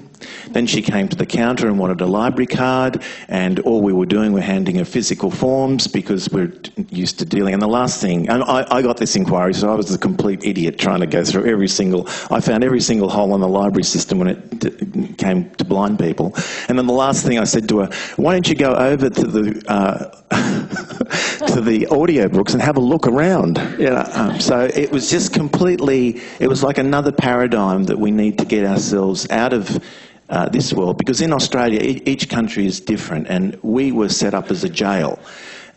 Then she came to the counter and wanted a library card, and all we were doing were handing her physical forms because we're used to dealing. And the last thing, and I got this inquiry, so I was a complete idiot trying to go through I found every single hole in the library system when it came to blind people. And then the last thing I said to her, why don't you go over to the to the audio books and have a look around? So it was just completely, it was like another paradigm that we need to get ourselves out of this world, because in Australia each country is different, and we were set up as a jail.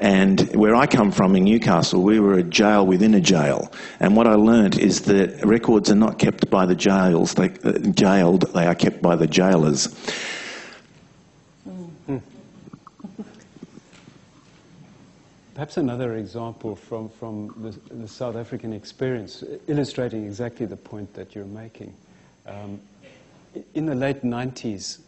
And where I come from in Newcastle, we were a jail within a jail. And what I learnt is that records are not kept by the jailed, they are kept by the jailers. Perhaps another example from the South African experience, illustrating exactly the point that you're making. In the late 90s,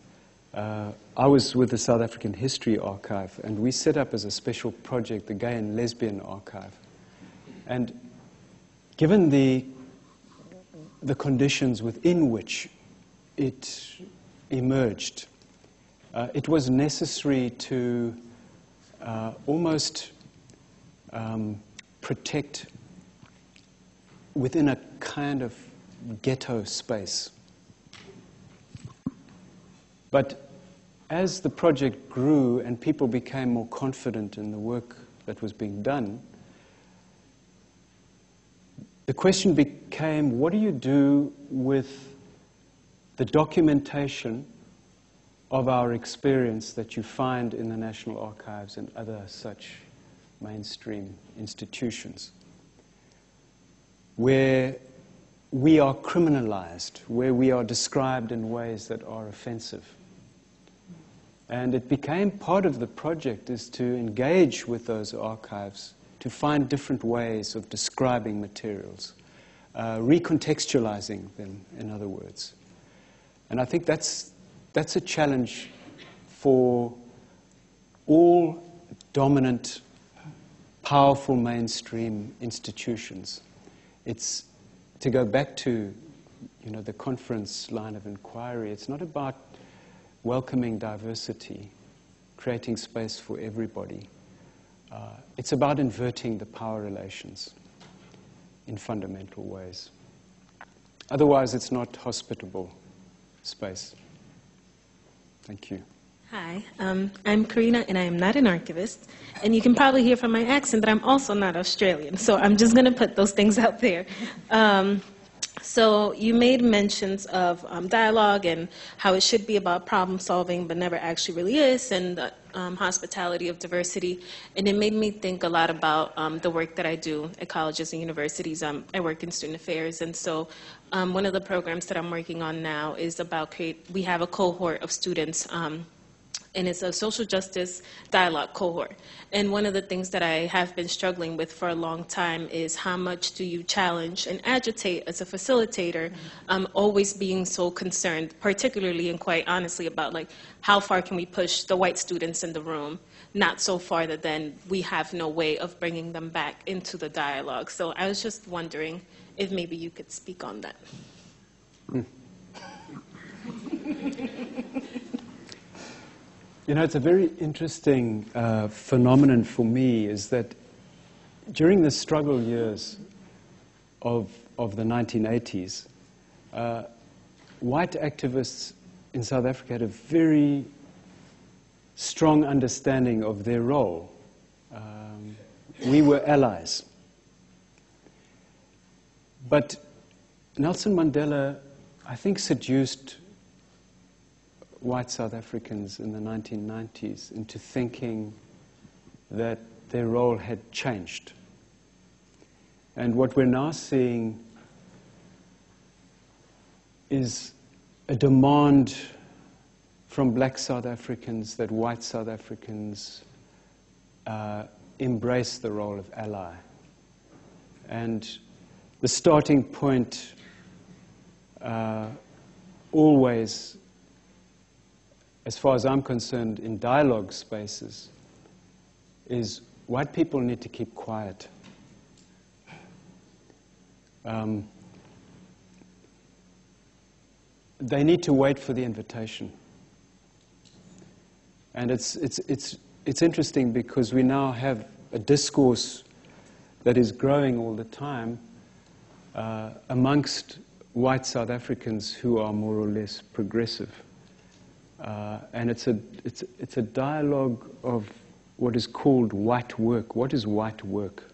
I was with the South African History Archive, and we set up as a special project the Gay and Lesbian Archive. And given the conditions within which it emerged, it was necessary to almost protect within a kind of ghetto space. But as the project grew and people became more confident in the work that was being done, the question became, what do you do with the documentation of our experience that you find in the National Archives and other such mainstream institutions, where we are criminalized, where we are described in ways that are offensive? And it became part of the project is to engage with those archives, to find different ways of describing materials, recontextualizing them, in other words. And I think that's a challenge for all dominant, powerful mainstream institutions. It's to go back to, the conference line of inquiry. It's not about welcoming diversity, creating space for everybody. It's about inverting the power relations in fundamental ways. Otherwise, it's not hospitable space. Thank you. Hi, I'm Karina, and I am not an archivist. And you can probably hear from my accent that I'm also not Australian, so I'm just going to put those things out there. So you made mentions of dialogue and how it should be about problem solving, but never actually really is, and the hospitality of diversity. And it made me think a lot about the work that I do at colleges and universities. I work in student affairs, and so one of the programs that I'm working on now is about we have a cohort of students, and it's a social justice dialogue cohort. And one of the things that I have been struggling with for a long time is how much do you challenge and agitate as a facilitator, always being so concerned, particularly and quite honestly, about like how far can we push the white students in the room, not so far that then we have no way of bringing them back into the dialogue. So I was just wondering if maybe you could speak on that. You know, it's a very interesting phenomenon for me is that during the struggle years of the 1980s, white activists in South Africa had a very strong understanding of their role. We were allies. But Nelson Mandela, I think, seduced white South Africans in the 1990s into thinking that their role had changed. And what we're now seeing is a demand from black South Africans that white South Africans embrace the role of ally. And the starting point always, as far as I'm concerned, in dialogue spaces, is white people need to keep quiet. They need to wait for the invitation. And it's interesting because we now have a discourse that is growing all the time amongst white South Africans who are more or less progressive. And it's a dialogue of what is called white work. What is white work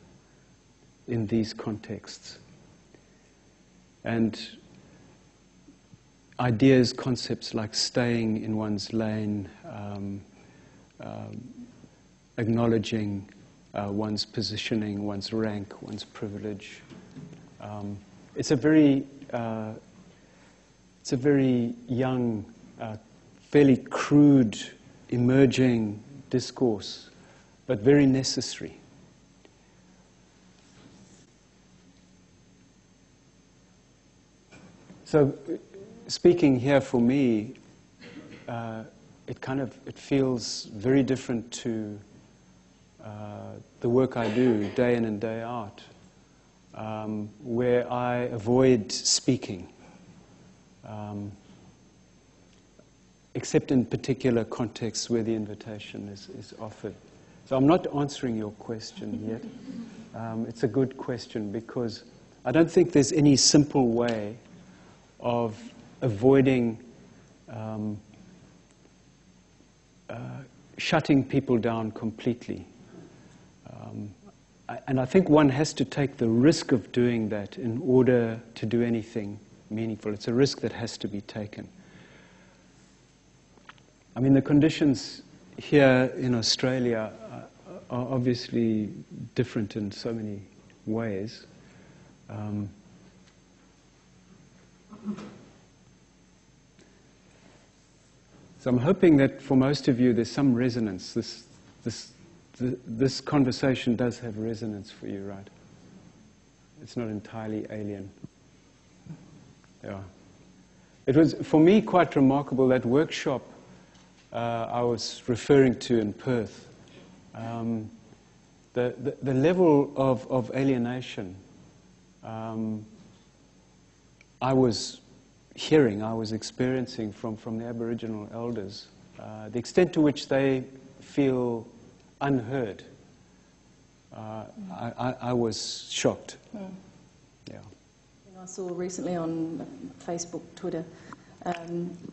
in these contexts? And ideas, concepts like staying in one's lane, acknowledging one's positioning, one's rank, one's privilege. It's a very young, fairly crude, emerging discourse, but very necessary. So, speaking here for me, it feels very different to the work I do day in and day out, where I avoid speaking. Except in particular contexts where the invitation is offered. So I'm not answering your question yet. It's a good question because I don't think there's any simple way of avoiding shutting people down completely. And I think one has to take the risk of doing that in order to do anything meaningful. It's a risk that has to be taken. I mean, the conditions here in Australia are obviously different in so many ways. So I'm hoping that for most of you there's some resonance. This conversation does have resonance for you, right? It's not entirely alien. Yeah. It was, for me, quite remarkable, that workshop I was referring to in Perth. The level of alienation I was hearing, I was experiencing from the Aboriginal elders, the extent to which they feel unheard, I was shocked. Yeah. And I saw recently on Facebook, Twitter,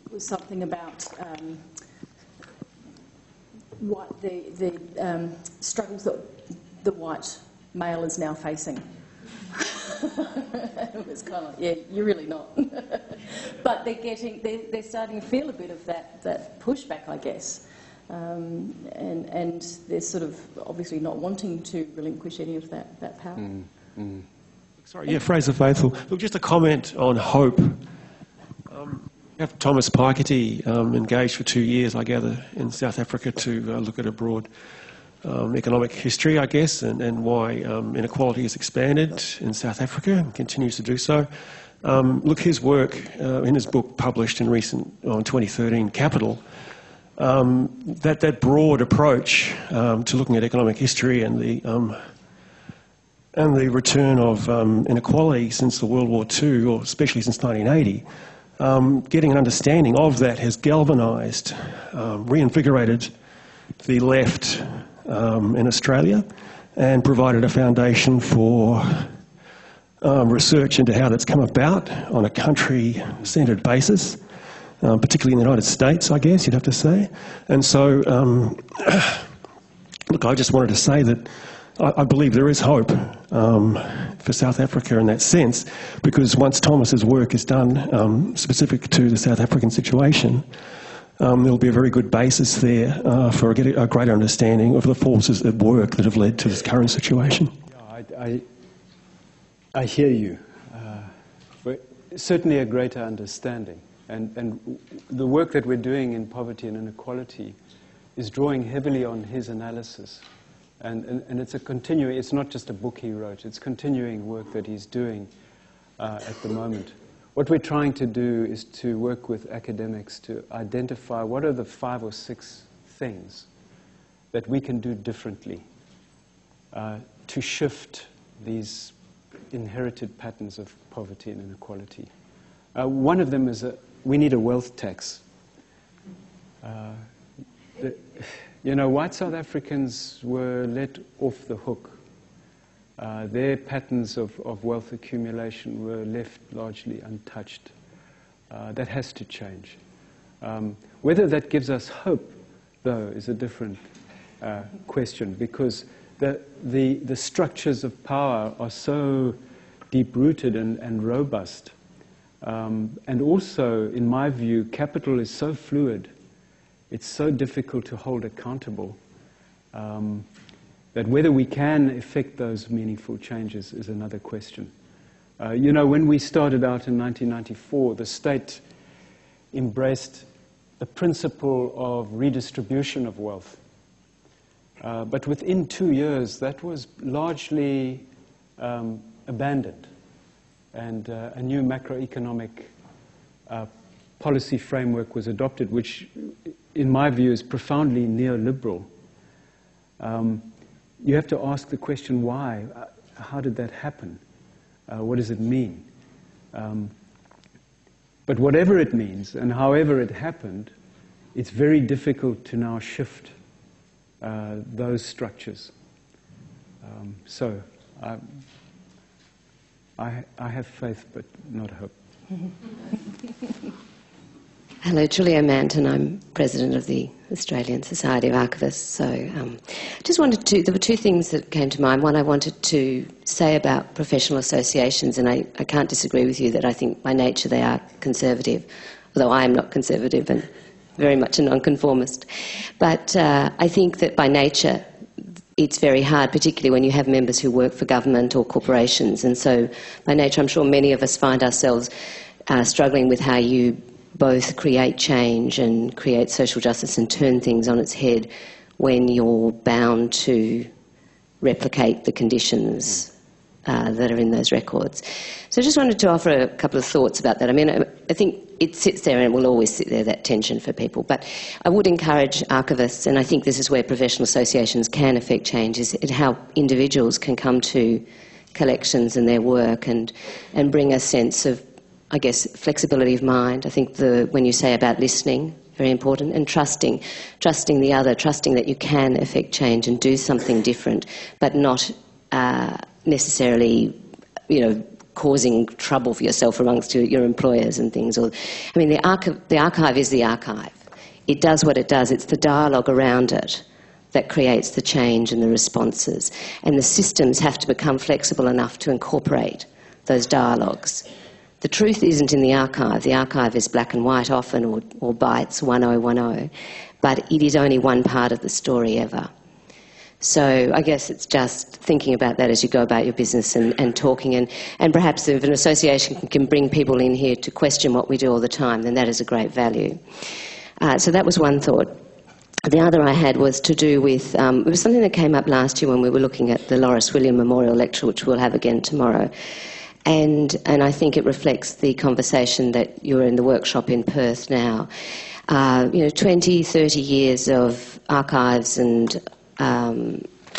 was something about the struggles that the white male is now facing. It was kind of like, yeah, you're really not. But they're starting to feel a bit of that pushback, I guess. And they're sort of obviously not wanting to relinquish any of that power. Sorry, yeah, Fraser Faithful. Look, just a comment on hope. We have Thomas Piketty engaged for 2 years, I gather, in South Africa to look at a broad economic history, I guess, and why inequality has expanded in South Africa and continues to do so. Look, his work in his book published in 2013, Capital, that broad approach to looking at economic history and the return of inequality since the World War II, or especially since 1980, getting an understanding of that has galvanised, reinvigorated the left in Australia and provided a foundation for research into how that's come about on a country-centred basis, particularly in the United States, I guess you'd have to say. And so, look, I just wanted to say that I believe there is hope for South Africa in that sense, because once Thomas's work is done specific to the South African situation, there'll be a very good basis there for a greater understanding of the forces at work that have led to this current situation. Yeah, I hear you. Certainly a greater understanding. And the work that we're doing in poverty and inequality is drawing heavily on his analysis. And it's it's not just a book he wrote, it's continuing work that he's doing at the moment. What we're trying to do is to work with academics to identify what are the 5 or 6 things that we can do differently to shift these inherited patterns of poverty and inequality. One of them is we need a wealth tax. You know, white South Africans were let off the hook. Their patterns of wealth accumulation were left largely untouched. That has to change. Whether that gives us hope, though, is a different question, because the structures of power are so deep-rooted and robust. And also, in my view, capital is so fluid, it's so difficult to hold accountable, that whether we can effect those meaningful changes is another question. You know, when we started out in 1994, the state embraced the principle of redistribution of wealth. But within 2 years, that was largely abandoned. And a new macroeconomic policy framework was adopted, which, in my view, is profoundly neoliberal. You have to ask the question, why? How did that happen? What does it mean? But whatever it means, and however it happened, it's very difficult to now shift those structures. So I have faith, but not hope. Hello, Julia Manton. I'm president of the Australian Society of Archivists. So just wanted to, there were 2 things that came to mind. One, I wanted to say about professional associations, and I can't disagree with you that I think by nature they are conservative, although I am not conservative and very much a nonconformist. But I think that by nature it's very hard, particularly when you have members who work for government or corporations. And so by nature I'm sure many of us find ourselves struggling with how you both create change and create social justice and turn things on its head when you're bound to replicate the conditions that are in those records. So I just wanted to offer a couple of thoughts about that. I mean, I think it sits there and will always sit there, that tension for people. But I would encourage archivists, and I think this is where professional associations can affect change, is how individuals can come to collections and their work and bring a sense of, I guess, flexibility of mind. I think when you say about listening, very important, and trusting the other, trusting that you can affect change and do something different, but not necessarily, you know, causing trouble for yourself amongst your employers and things. Or, I mean, the archive is the archive. It does what it does. It's the dialogue around it that creates the change and the responses. And the systems have to become flexible enough to incorporate those dialogues. The truth isn't in the archive. The archive is black and white often, or bytes 1010, but it is only one part of the story ever. So I guess it's just thinking about that as you go about your business and talking, and perhaps if an association can bring people in here to question what we do all the time, then that is a great value. So that was one thought. The other I had was to do with, it was something that came up last year when we were looking at the Loris William Memorial Lecture, which we'll have again tomorrow. And I think it reflects the conversation that you're in the workshop in Perth now. 20, 30 years of archives and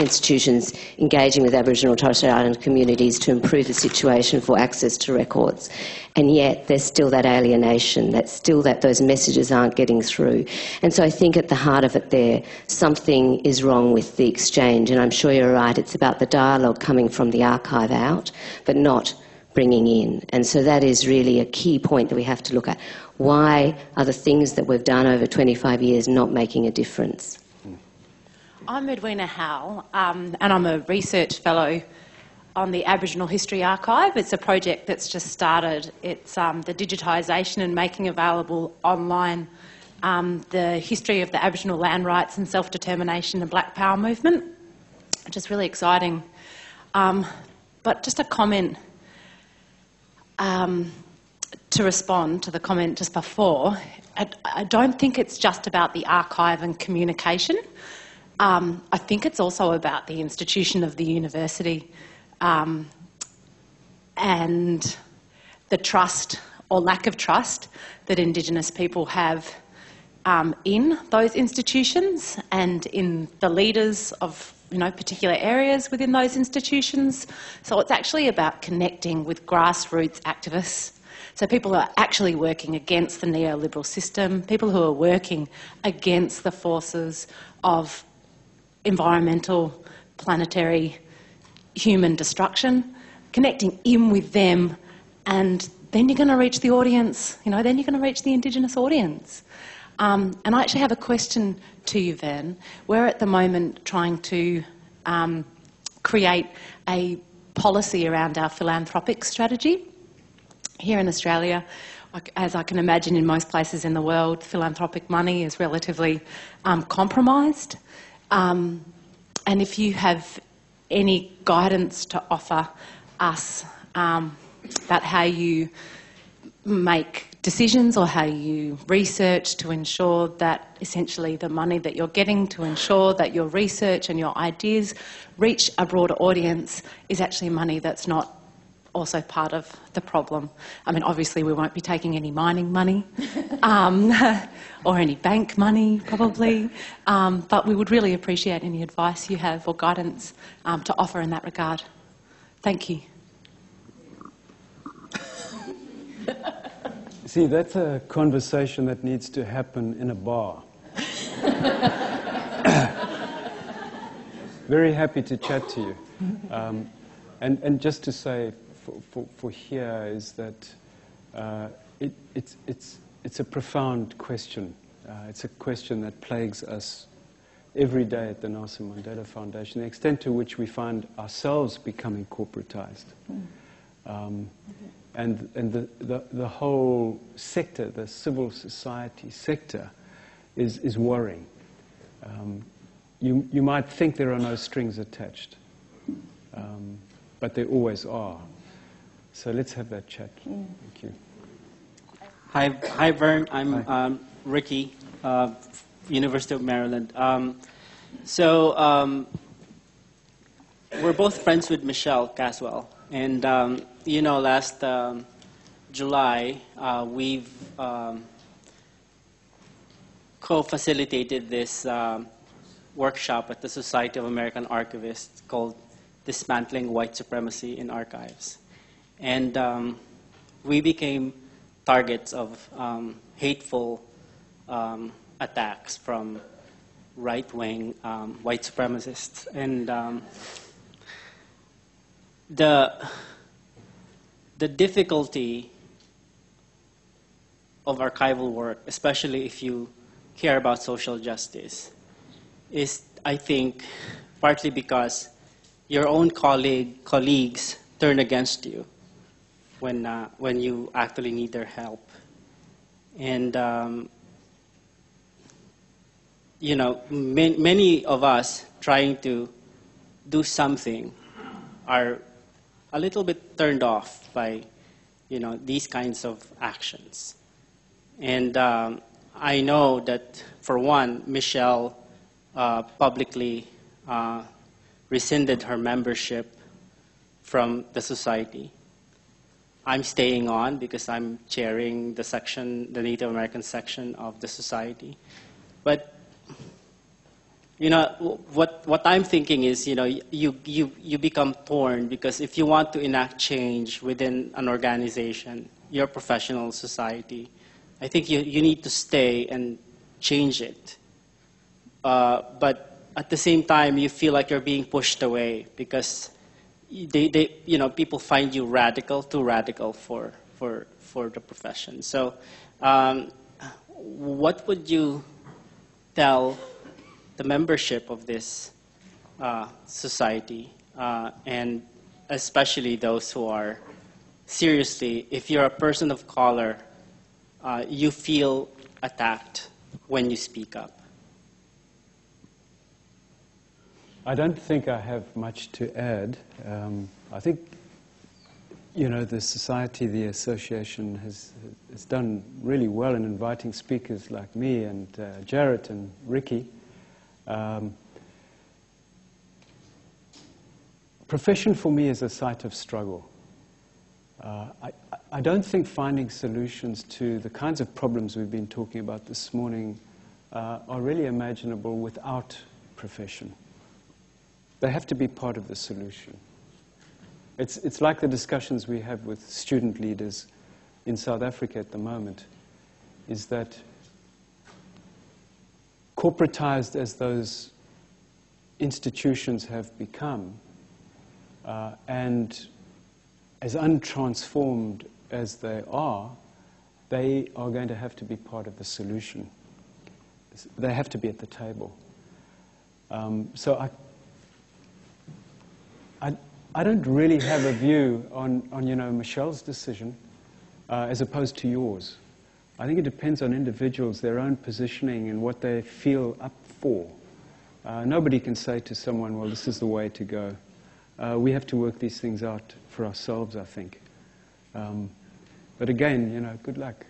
institutions engaging with Aboriginal and Torres Strait Islander communities to improve the situation for access to records. And yet there's still that alienation, that's still that those messages aren't getting through. And so I think at the heart of it there, something is wrong with the exchange. And I'm sure you're right, it's about the dialogue coming from the archive out, but not bringing in. And so that is really a key point that we have to look at. Why are the things that we've done over 25 years not making a difference? I'm Edwina Howell, and I'm a research fellow on the Aboriginal History Archive. It's a project that's just started. It's the digitisation and making available online the history of the Aboriginal land rights and self-determination and Black Power movement, which is really exciting. But just a comment to respond to the comment just before. I don't think it's just about the archive and communication. I think it's also about the institution of the university and the trust or lack of trust that Indigenous people have in those institutions and in the leaders of particular areas within those institutions. So it's actually about connecting with grassroots activists. So people who are actually working against the neoliberal system, people who are working against the forces of environmental, planetary, human destruction, connecting in with them, and then you're going to reach the audience, then you're going to reach the Indigenous audience. And I actually have a question to you, Verne. We're at the moment trying to create a policy around our philanthropic strategy. Here in Australia, as I can imagine in most places in the world, philanthropic money is relatively compromised. And if you have any guidance to offer us about how you make decisions or how you research to ensure that essentially the money that you're getting to ensure that your research and your ideas reach a broader audience is actually money that's not also part of the problem. I mean, obviously we won't be taking any mining money or any bank money probably, but we would really appreciate any advice you have or guidance to offer in that regard. Thank you. See, that's a conversation that needs to happen in a bar. Very happy to chat to you. And just to say, for here is that it's a profound question. It's a question that plagues us every day at the Nelson Mandela Foundation, the extent to which we find ourselves becoming corporatized. And the whole sector, the civil society sector, is worrying. You might think there are no strings attached, but there always are. So let's have that chat. Thank you. Hi, Verne. I'm Ricky, University of Maryland. We're both friends with Michelle Caswell. And, last July, we've co-facilitated this workshop at the Society of American Archivists called Dismantling White Supremacy in Archives. And we became targets of hateful attacks from right-wing white supremacists. And the difficulty of archival work, especially if you care about social justice, is I think, partly because your own colleagues turn against you when you actually need their help. And, you know, many of us trying to do something are a little bit turned off by, you know, these kinds of actions. And I know that, for one, Michelle publicly rescinded her membership from the society. I'm staying on because I'm chairing the section, the Native American section of the society. But, you know, what I'm thinking is, you know, you become torn, because if you want to enact change within an organization, your professional society, I think you need to stay and change it. But at the same time, you feel like you're being pushed away because they you know, people find you radical, too radical for the profession. So, what would you tell the membership of this society, and especially those who are seriously, if you're a person of color, you feel attacked when you speak up? I don't think I have much to add. I think, you know, the society, the association has done really well in inviting speakers like me and Jarrett and Ricky. Profession for me is a site of struggle. I don't think finding solutions to the kinds of problems we've been talking about this morning are really imaginable without profession. They have to be part of the solution. It's like the discussions we have with student leaders in South Africa at the moment, is that corporatized as those institutions have become, and as untransformed as they are going to have to be part of the solution. They have to be at the table. So I don't really have a view on you know, Michelle's decision as opposed to yours. I think it depends on individuals, their own positioning and what they feel up for. Nobody can say to someone, well, this is the way to go. We have to work these things out for ourselves, I think. But again, you know, good luck.